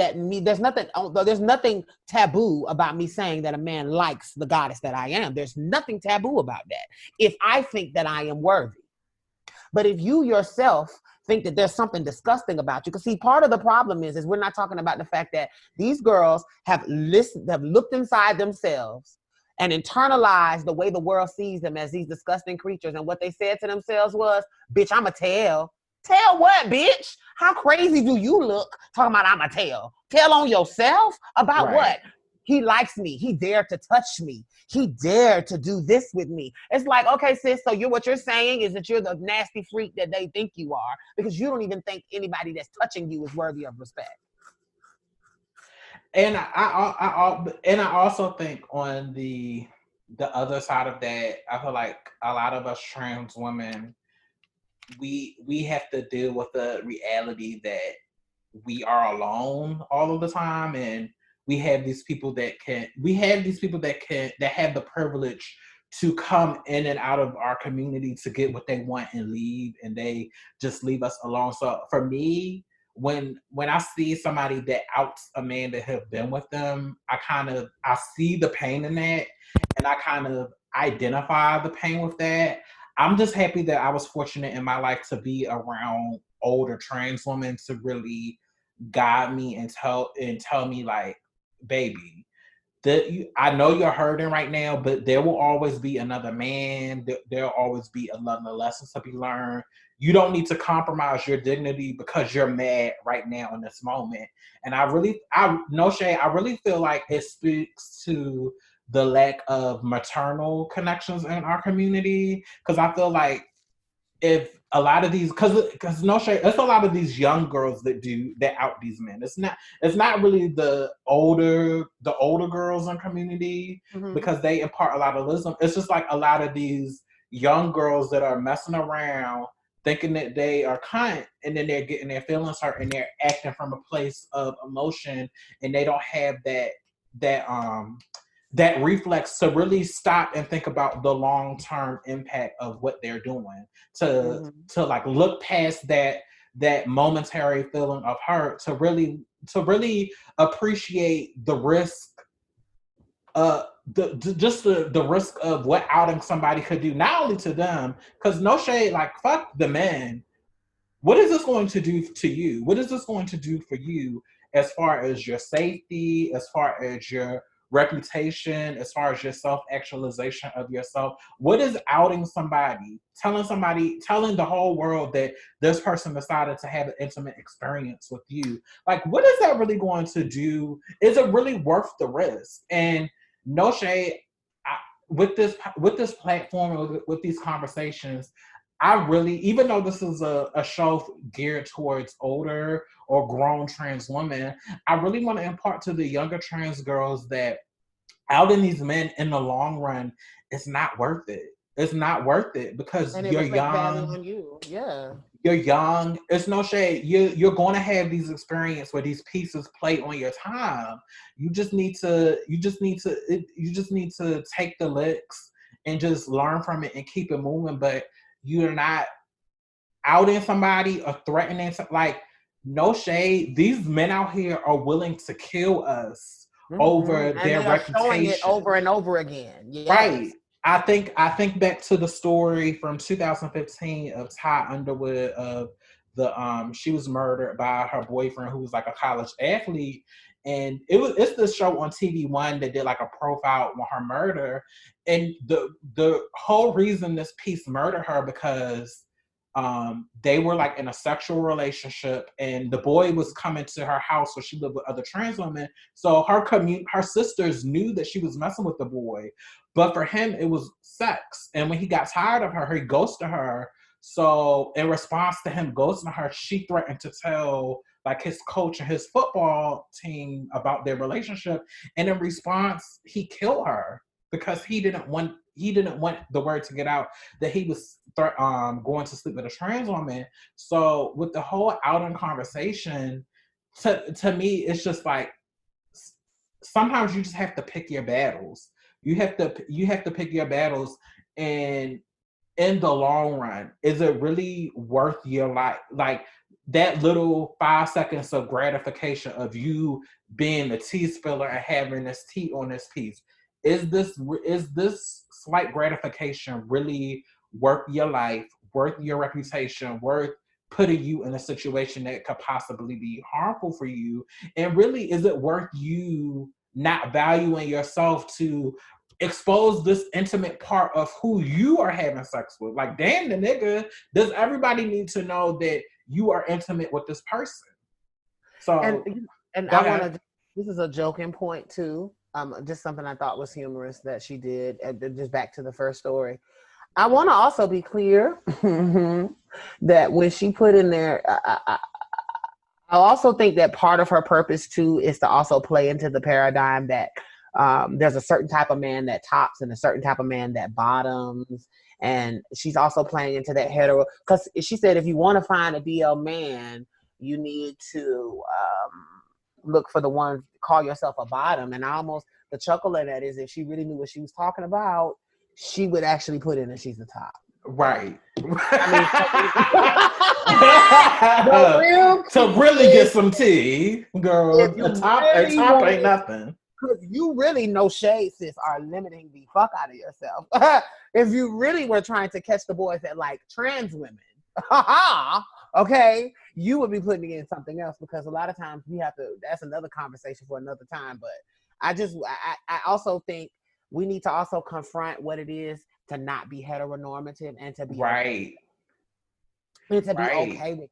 taboo about me saying that a man likes the goddess that I am. There's nothing taboo about that if I think that I am worthy. But if you yourself think that there's something disgusting about you, because see, part of the problem is we're not talking about the fact that these girls have looked inside themselves and internalized the way the world sees them as these disgusting creatures. And what they said to themselves was, bitch, I'ma tell. Tell what, bitch? How crazy do you look talking about I'ma tell? Tell on yourself? About right. What? He likes me. He dared to touch me. He dared to do this with me. It's like, okay, sis, so what you're saying is that you're the nasty freak that they think you are, because you don't even think anybody that's touching you is worthy of respect. And I also think on the other side of that, I feel like a lot of us trans women, we have to deal with the reality that we are alone all of the time, and we have these people that have the privilege to come in and out of our community to get what they want and leave, and they just leave us alone. So for me, when I see somebody that outs a man that have been with them, I see the pain in that, and I kind of identify the pain with that. I'm just happy that I was fortunate in my life to be around older trans women to really guide me and tell me, like, baby, I know you're hurting right now, but there will always be another man. There'll always be another lesson to be learned. You don't need to compromise your dignity because you're mad right now in this moment. And no shade, I really feel like it speaks to the lack of maternal connections in our community. Because I feel like if a lot of these, because no shade, it's a lot of these young girls that out these men. It's not really the older girls in community, mm-hmm. because they impart a lot of wisdom. It's just like a lot of these young girls that are messing around thinking that they are kind, and then they're getting their feelings hurt and they're acting from a place of emotion, and they don't have that reflex to really stop and think about the long-term impact of what they're doing, to like look past that momentary feeling of hurt, to really appreciate the risk, the risk of what outing somebody could do, not only to them, because no shade, like, fuck the men. What is this going to do to you? What is this going to do for you as far as your safety, as far as your reputation, as far as your self-actualization of yourself? What is outing somebody, telling the whole world that this person decided to have an intimate experience with you? Like, what is that really going to do? Is it really worth the risk? And no shade, with this platform, with these conversations, I really, even though this is a show geared towards older or grown trans women, I really want to impart to the younger trans girls that outing these men in the long run, it's not worth it. It's not worth it, because you're young. On you. Yeah. You're young. It's no shade. You're going to have these experiences where these pieces play on your time. You just need to take the licks and just learn from it and keep it moving. But you're not outing somebody or threatening to, like, no shade. These men out here are willing to kill us over their reputation. Showing it over and over again. Yes. Right. I think back to the story from 2015 of Ty Underwood, of she was murdered by her boyfriend, who was like a college athlete. And it's the show on TV One that did like a profile on her murder. And the whole reason this piece murdered her, because they were like in a sexual relationship, and the boy was coming to her house where she lived with other trans women. So her sisters knew that she was messing with the boy, but for him it was sex. And when he got tired of her, he ghosted her. So in response to him ghosting her, she threatened to tell like his coach and his football team about their relationship. And in response, he killed her, because he didn't want the word to get out that he was going to sleep with a trans woman. So with the whole outing conversation, to me, it's just like sometimes you just have to pick your battles. You have to pick your battles, and in the long run, is it really worth your life? Like that little 5 seconds of gratification of you being the tea spiller and having this tea on this piece. Is this slight gratification really worth your life, worth your reputation, worth putting you in a situation that could possibly be harmful for you? And really, is it worth you not valuing yourself to expose this intimate part of who you are having sex with? Like, damn, the nigga, does everybody need to know that you are intimate with this person? So, and I want to. This is a joking point too. Just something I thought was humorous that she did. Just back to the first story. I want to also be clear that when she put in there, I also think that part of her purpose too is to also play into the paradigm that there's a certain type of man that tops and a certain type of man that bottoms. And she's also playing into that hetero, because she said if you want to find a DL man, you need to look for the one, call yourself a bottom. And the chuckle of that is if she really knew what she was talking about, she would actually put in that she's the top. Right. I mean, to really get some tea, girl. A top ain't nothing. Because you really, no shade, sis, are limiting the fuck out of yourself. If you really were trying to catch the boys that like trans women, okay, you would be putting in something else, because a lot of times we have to, that's another conversation for another time. But I also think we need to also confront what it is to not be heteronormative and to be right. Okay. And to be okay with it.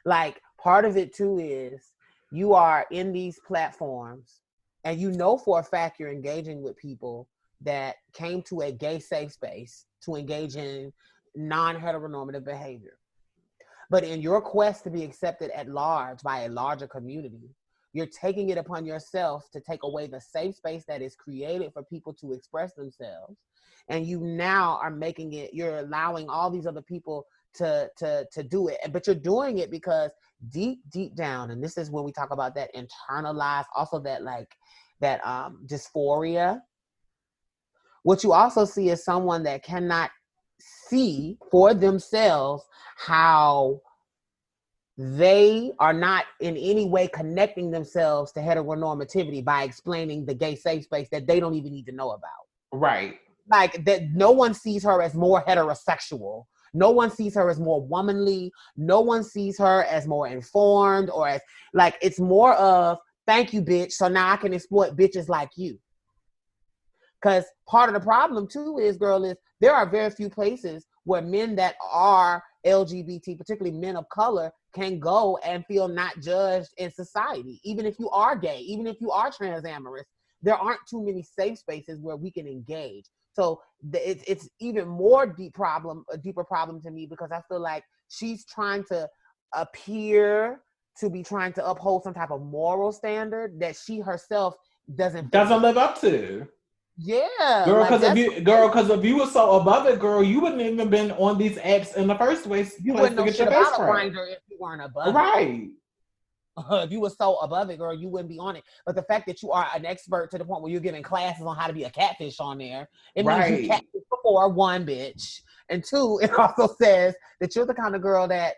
Like, part of it too is you are in these platforms and you know for a fact you're engaging with people that came to a gay safe space to engage in non-heteronormative behavior. But in your quest to be accepted at large by a larger community, you're taking it upon yourself to take away the safe space that is created for people to express themselves. And you now are making it, you're allowing all these other people to do it. But you're doing it because deep down, and this is when we talk about that internalized, also that dysphoria. What you also see is someone that cannot see for themselves how they are not in any way connecting themselves to heteronormativity by explaining the gay safe space that they don't even need to know about. Right. Like, that no one sees her as more heterosexual. No one sees her as more womanly. No one sees her as more informed, or as, like, it's more of, thank you, bitch, so now I can exploit bitches like you. Because part of the problem too is, girl, is there are very few places where men that are LGBT, particularly men of color, can go and feel not judged in society. Even if you are gay, even if you are trans-amorous, there aren't too many safe spaces where we can engage. So it's even more a deeper problem to me, because I feel like she's trying to appear to be trying to uphold some type of moral standard that she herself doesn't live up to. Yeah, girl, because if you were so above it, girl, you wouldn't even been on these apps in the first place. You wouldn't know shit about a grinder if you weren't above it. Right. If you were so above it, girl, you wouldn't be on it. But the fact that you are an expert to the point where you're giving classes on how to be a catfish on there, it means you catfish before, one, bitch. And two, it also says that you're the kind of girl that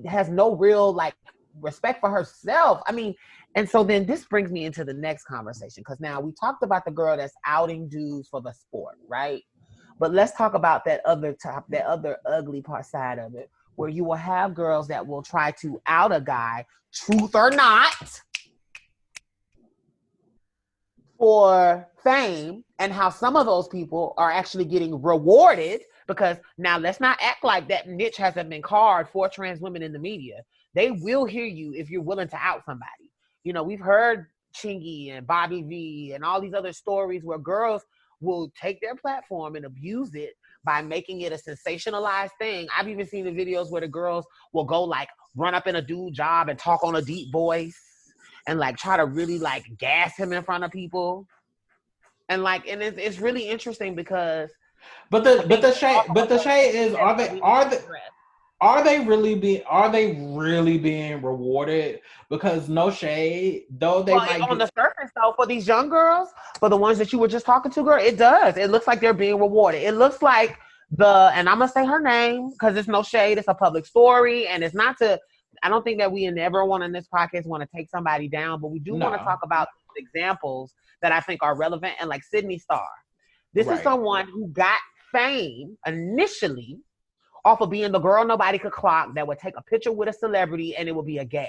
has no real, like, respect for herself. I mean, and so then this brings me into the next conversation, because now we talked about the girl that's outing dudes for the sport, right? But let's talk about that other ugly part side of it, where you will have girls that will try to out a guy, truth or not, for fame, and how some of those people are actually getting rewarded, because now let's not act like that niche hasn't been carved for trans women in the media. They will hear you if you're willing to out somebody. You know, we've heard Chingy and Bobby V and all these other stories where girls will take their platform and abuse it by making it a sensationalized thing. I've even seen the videos where the girls will go, like, run up in a dude's job and talk on a deep voice and, like, try to really, like, gas him in front of people. And, like, and it's really interesting because But the shade is, are they really being rewarded? Because no shade, though they Well, might on get. the surface, though, for these young girls, for the ones that you were just talking to, girl, it does. It looks like they're being rewarded. It looks like and I'm gonna say her name because it's no shade. It's a public story, and it's not to. I don't think that we in everyone in this podcast want to take somebody down, but we do want to No. talk about examples that I think are relevant. And like Sydney Starr, this is Right. someone who got fame initially off of being the girl nobody could clock that would take a picture with a celebrity and it would be a gag.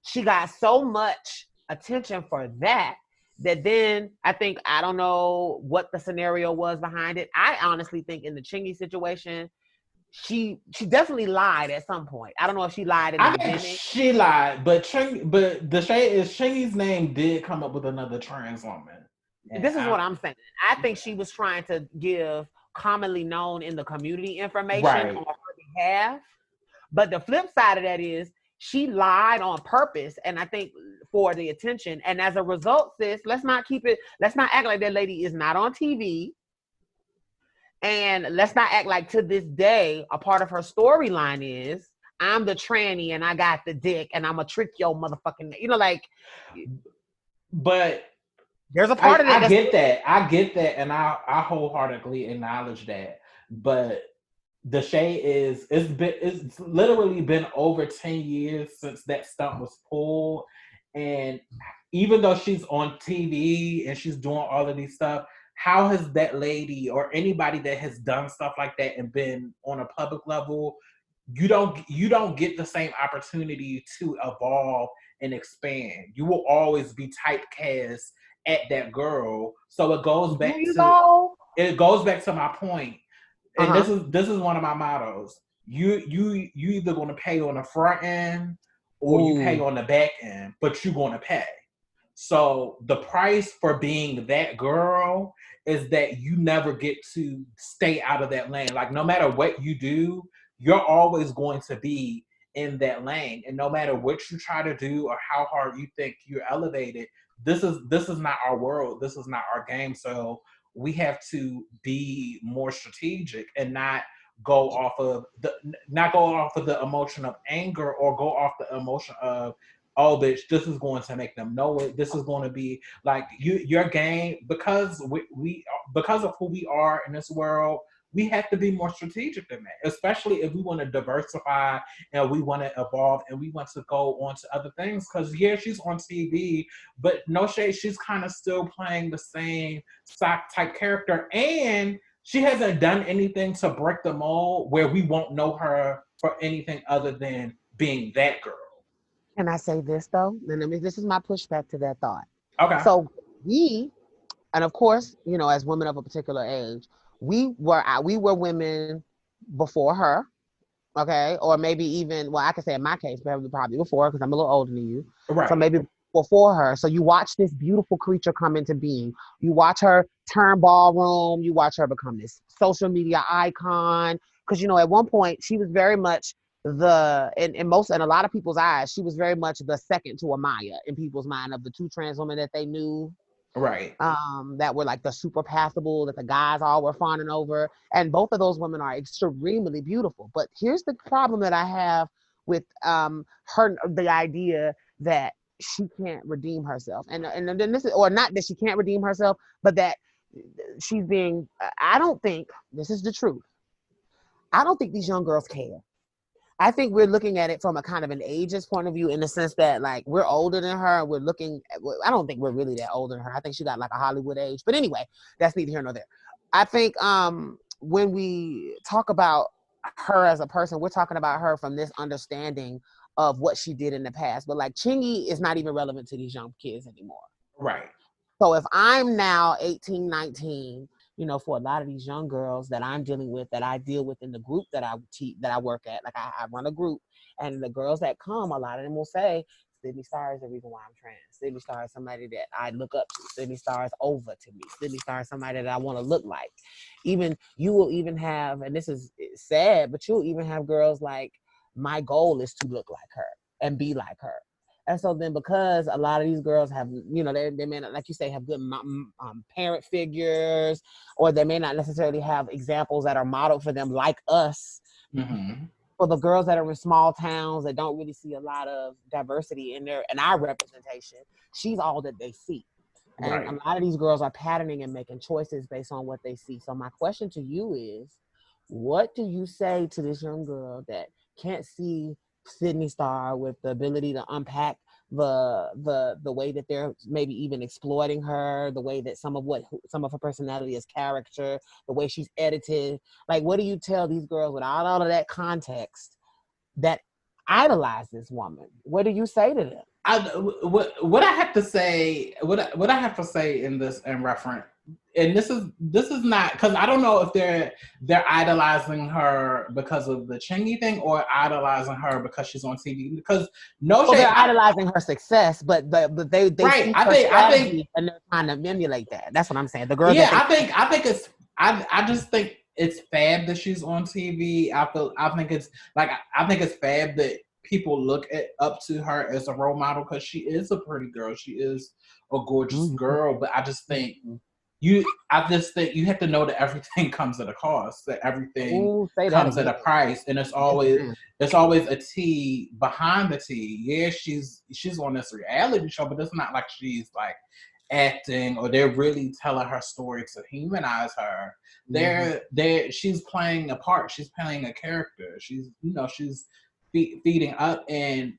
She got so much attention for that then I think, I don't know what the scenario was behind it. I honestly think in the Chingy situation, she definitely lied at some point. I don't know if she lied in the I think beginning. she lied, but the shade is Chingy's name did come up with another trans woman. This is what I'm saying. I think she was trying to give commonly known in the community information on her behalf. But the flip side of that is she lied on purpose, and I think for the attention. And as a result, sis, let's not act like that lady is not on TV. And let's not act like to this day, a part of her storyline is I'm the tranny and I got the dick and I'm a trick your motherfucking, like. But there's a part of it. I get that, and I wholeheartedly acknowledge that. But the shade is it's literally been over 10 years since that stunt was pulled, and even though she's on TV and she's doing all of these stuff, how has that lady or anybody that has done stuff like that and been on a public level, you don't get the same opportunity to evolve and expand. You will always be typecast at that girl. So it goes back to my point. And this is one of my mottos. You either gonna pay on the front end or you pay on the back end, but you're gonna pay. So the price for being that girl is that you never get to stay out of that lane. Like no matter what you do, you're always going to be in that lane. And no matter what you try to do or how hard you think you're elevated, this is not our world. This is not our game. So we have to be more strategic and not go off of the emotion of anger or go off the emotion of, oh bitch, this is going to make them know it. This is going to be like your game, because we because of who we are in this world. We have to be more strategic than that, especially if we want to diversify and we want to evolve and we want to go on to other things. Because yeah, she's on TV, but no shade, she's kind of still playing the same type character, and she hasn't done anything to break the mold where we won't know her for anything other than being that girl. Can I say this though? This is my pushback to that thought. Okay. So and of course, as women of a particular age, we were women before her, okay, or maybe even, well, I can say in my case, probably before, because I'm a little older than you, right? So maybe before her. So you watch this beautiful creature come into being. You watch her turn ballroom. You watch her become this social media icon. Because at one point she was very much in a lot of people's eyes, she was very much the second to Amaya in people's mind of the two trans women that they knew. Right. That were like the super passable that the guys all were fawning over. And both of those women are extremely beautiful. But here's the problem that I have with the idea that she can't redeem herself. And then this is, or not that she can't redeem herself, but that she's being, I don't think, this is the truth, I don't think these young girls care. I think we're looking at it from a kind of an ageist point of view, in the sense that like we're older than her. We're looking I don't think we're really that older than her. I think she got like a Hollywood age. But anyway, that's neither here nor there. I think when we talk about her as a person, we're talking about her from this understanding of what she did in the past. But like Chingy is not even relevant to these young kids anymore. Right. So if I'm now 18, 19, for a lot of these young girls that I'm dealing with, that I deal with in the group that I that I work at, like I run a group, and the girls that come, a lot of them will say, Sydney Starr is the reason why I'm trans. Sydney Starr is somebody that I look up to. Sydney Starr is over to me. Sydney Starr is somebody that I want to look like. Even you will even have, and this is sad, but you'll even have girls like, my goal is to look like her and be like her. And so then, because a lot of these girls have, you know, they may not, like you say, have good parent figures, or they may not necessarily have examples that are modeled for them like us. Mm-hmm. For the girls that are in small towns that don't really see a lot of diversity in our representation, she's all that they see. And Right. a lot of these girls are patterning and making choices based on what they see. So my question to you is, what do you say to this young girl that can't see Sydney Star with the ability to unpack the way that they're maybe even exploiting her, the way that some of her personality is character, the way she's edited? Like, what do you tell these girls without all of that context that idolize this woman? What do you say to them? What I have to say, what I have to say in this in reference, and this is not, because I don't know if they're idolizing her because of the Chingy thing or idolizing her because she's on TV. Because They're idolizing her success, but they right. see her strategy and they're trying to emulate that. That's what I'm saying. The girls. Yeah, I think it's I just think it's fab that she's on TV. I think it's fab that people look up to her as a role model because she is a pretty girl. She is a gorgeous girl. But I just think you have to know that everything comes at a cost. That everything comes at a price, and it's always a T behind the T. Yeah, she's on this reality show, but it's not like she's like acting or they're really telling her story to humanize her. She's playing a part. She's playing a character. She's feeding up. And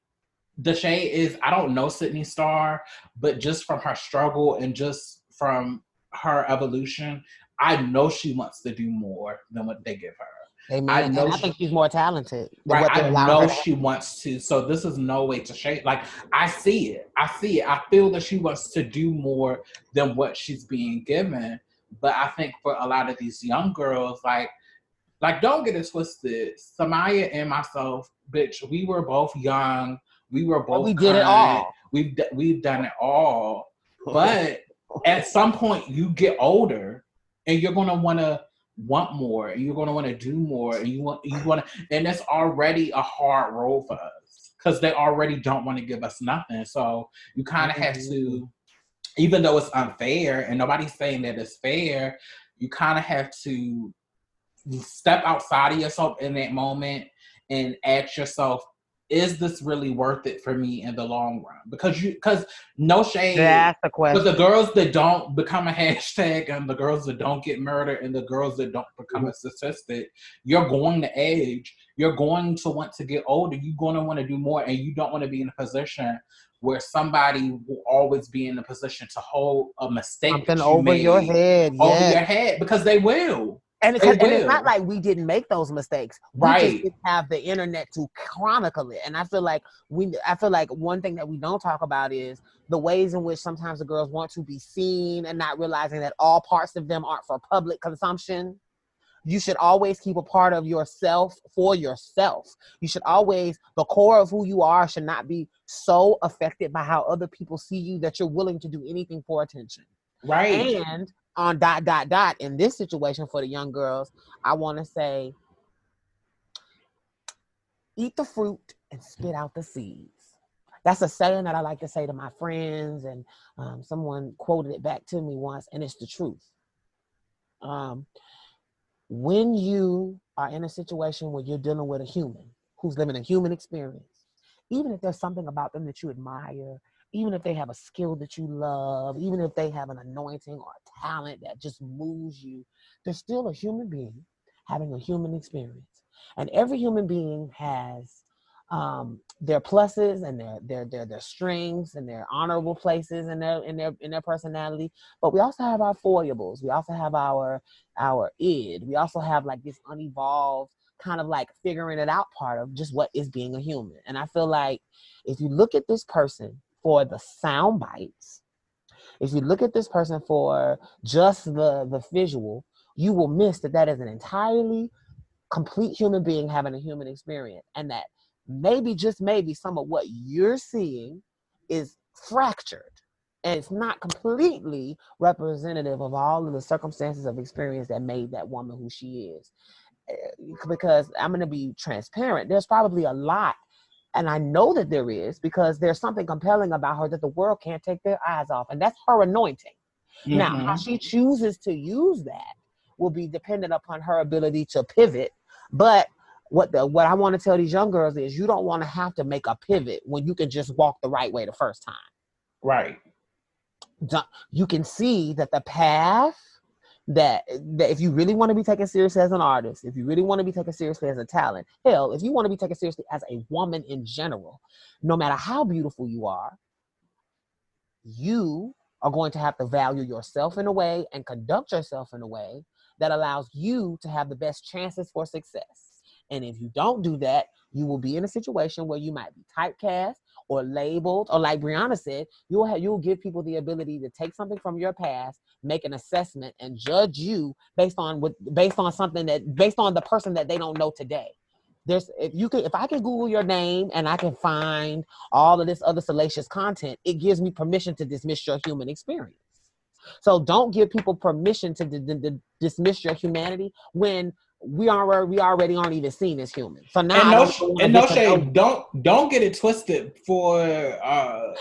the shade is, I don't know Sydney Star, but just from her struggle and just from her evolution, I know she wants to do more than what they give her. Amen. I think she's more talented. Right. I know she wants to. So this is no way to shade. Like, I see it. I feel that she wants to do more than what she's being given. But I think for a lot of these young girls, like don't get it twisted. Samaya and myself, bitch, we were both young. We were both. We did it all. We've done it all. But at some point, you get older, and you're gonna want more, and you're gonna want to do more, and you want to, and it's already a hard role for us because they already don't want to give us nothing. So you kind of have to, even though it's unfair, and nobody's saying that it's fair, you kind of have to step outside of yourself in that moment and ask yourself, is this really worth it for me in the long run? Because no shade, that's the question. But the girls that don't become a hashtag, and the girls that don't get murdered, and the girls that don't become a statistic, you're going to age. You're going to want to get older. You're going to want to do more, and you don't want to be in a position where somebody will always be in a position to hold a mistake something that you over made your head, over your head, because they will. And it's not like we didn't make those mistakes. We just didn't have the internet to chronicle it. And I feel like one thing that we don't talk about is the ways in which sometimes the girls want to be seen and not realizing that all parts of them aren't for public consumption. You should always keep a part of yourself for yourself. You should always, the core of who you are should not be so affected by how other people see you that you're willing to do anything for attention. Right. And on ... in this situation for the young girls, I want to say, eat the fruit and spit out the seeds. That's a saying that I like to say to my friends, and someone quoted it back to me once, and it's the truth. When you are in a situation where you're dealing with a human who's living a human experience, even if there's something about them that you admire, even if they have a skill that you love, even if they have an anointing or a talent that just moves you, they're still a human being having a human experience. And every human being has their pluses and their strengths and their honorable places in their personality. But we also have our foibles. We also have our id. We also have like this unevolved kind of like figuring it out part of just what is being a human. And I feel like if you look at this person for the sound bites, if you look at this person for just the visual, you will miss that is an entirely complete human being having a human experience, and that maybe, just maybe, some of what you're seeing is fractured and it's not completely representative of all of the circumstances of experience that made that woman who she is. Because I'm going to be transparent, there's probably a lot And I know that there is, because there's something compelling about her that the world can't take their eyes off. And that's her anointing. Now, how she chooses to use that will be dependent upon her ability to pivot. But what I want to tell these young girls is, you don't want to have to make a pivot when you can just walk the right way the first time. Right. You can see that the path that if you really want to be taken seriously as an artist, if you really want to be taken seriously as a talent, hell, if you want to be taken seriously as a woman in general, no matter how beautiful you are going to have to value yourself in a way and conduct yourself in a way that allows you to have the best chances for success. And if you don't do that, you will be in a situation where you might be typecast or labeled, or like Brianna said, you'll give people the ability to take something from your past, make an assessment, and judge you based on the person that they don't know today. If I can Google your name and I can find all of this other salacious content, it gives me permission to dismiss your human experience. So don't give people permission to dismiss your humanity when we already aren't even seen as human. So now no shade. Don't get it twisted. For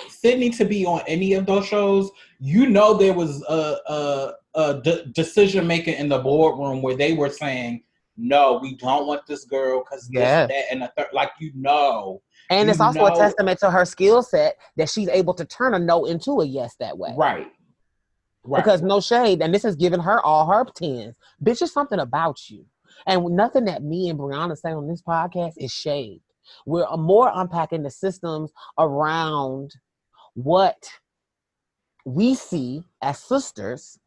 Sydney to be on any of those shows, there was a decision making in the boardroom where they were saying, no, we don't want this girl because this, that, and the third. And it's also a testament to her skill set that she's able to turn a no into a yes that way. Right. Because no shade, and this has given her all her tens. Bitch, it's something about you. And nothing that me and Brianna say on this podcast is shade. We're more unpacking the systems around what we see as sisters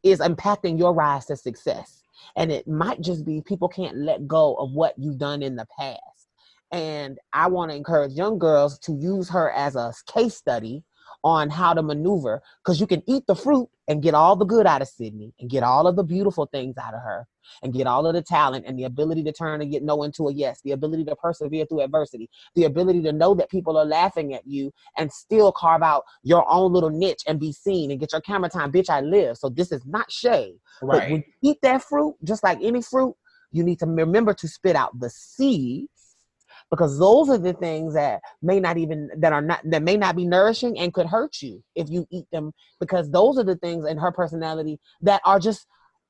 is impacting your rise to success. And it might just be people can't let go of what you've done in the past. And I want to encourage young girls to use her as a case study on how to maneuver, because you can eat the fruit and get all the good out of Sydney and get all of the beautiful things out of her and get all of the talent and the ability to turn and get no into a yes, the ability to persevere through adversity, the ability to know that people are laughing at you and still carve out your own little niche and be seen and get your camera time. Bitch, I live. So this is not shade. Right. But when you eat that fruit, just like any fruit, you need to remember to spit out the seeds, because those are the things that may not be nourishing and could hurt you if you eat them, because those are the things in her personality that are just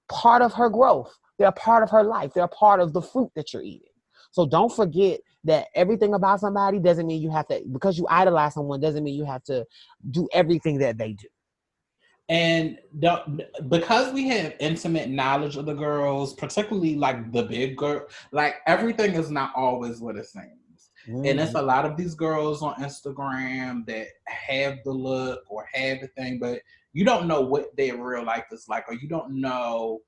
part of her growth. They're part of her life. They're part of the fruit that you're eating. So don't forget that everything about somebody doesn't mean you have to, because you idolize someone, doesn't mean you have to do everything that they do. And because we have intimate knowledge of the girls, particularly like the big girl, like everything is not always what it seems. And it's a lot of these girls on Instagram that have the look or have the thing, but you don't know what their real life is like, or you don't know,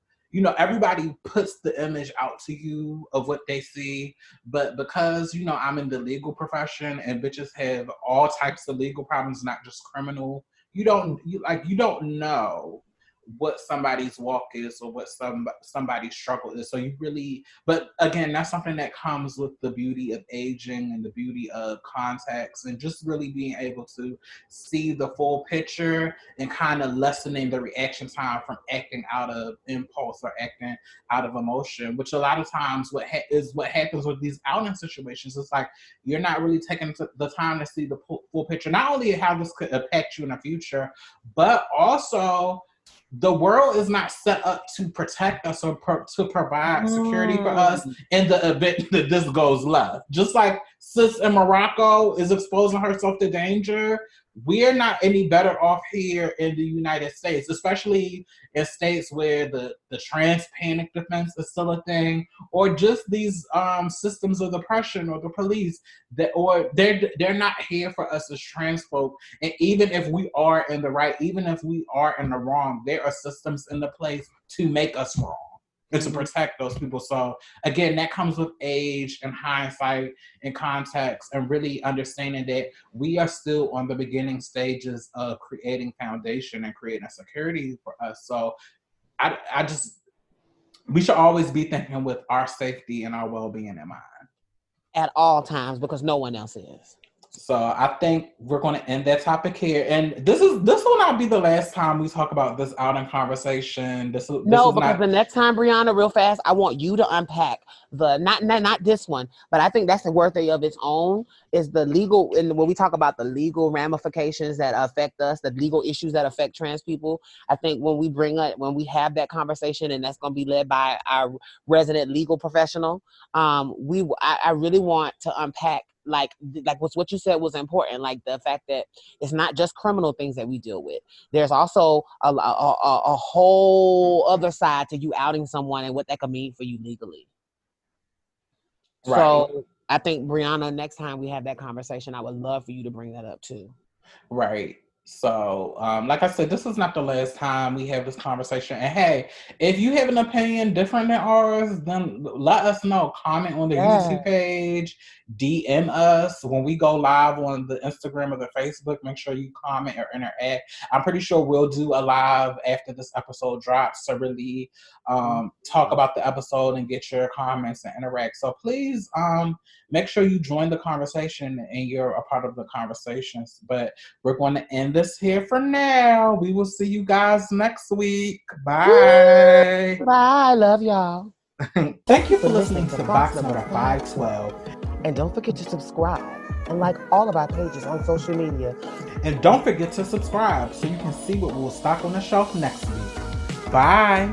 everybody puts the image out to you of what they see. But because, I'm in the legal profession and bitches have all types of legal problems, not just criminal, you don't know what somebody's walk is or what somebody's struggle is. So but again, that's something that comes with the beauty of aging and the beauty of context and just really being able to see the full picture and kind of lessening the reaction time from acting out of impulse or acting out of emotion, which a lot of times what happens with these outing situations. It's like you're not really taking the time to see the full picture, not only how this could impact you in the future, but also the world is not set up to protect us or to provide security for us in the event that this goes left. Just like sis in Morocco is exposing herself to danger, we're not any better off here in the United States, especially in states where the trans panic defense is still a thing, or just these systems of oppression or the police they're not here for us as trans folk. And even if we are in the right, even if we are in the wrong, there are systems in the place to make us wrong and to protect those people. So again, that comes with age and hindsight and context and really understanding that we are still on the beginning stages of creating foundation and creating security for us. So we should always be thinking with our safety and our well-being in mind. At all times, because no one else is. So I think we're going to end that topic here, and this will not be the last time we talk about this out in conversation. This is because not the next time, Brianna, real fast, I want you to unpack the not this one, but I think that's worthy of its own. Is the legal, and when we talk about the legal ramifications that affect us, the legal issues that affect trans people, I think when we have that conversation, and that's going to be led by our resident legal professional, I really want to unpack like what you said was important, like the fact that it's not just criminal things that we deal with. There's also a whole other side to you outing someone and what that could mean for you legally. Right. So I think, Brianna, next time we have that conversation, I would love for you to bring that up too. Right. So, like I said, this is not the last time we have this conversation. And hey, if you have an opinion different than ours, then let us know. Comment on the YouTube page, DM us when we go live on the Instagram or the Facebook. Make sure you comment or interact. I'm pretty sure we'll do a live after this episode drops to really talk about the episode and get your comments and interact. So please make sure you join the conversation and you're a part of the conversations. But we're going to end this here for now. We will see you guys next week. Bye. Bye. Love y'all. Thank you for listening to Box Number 512. And don't forget to subscribe and like all of our pages on social media. And don't forget to subscribe so you can see what we'll stock on the shelf next week. Bye.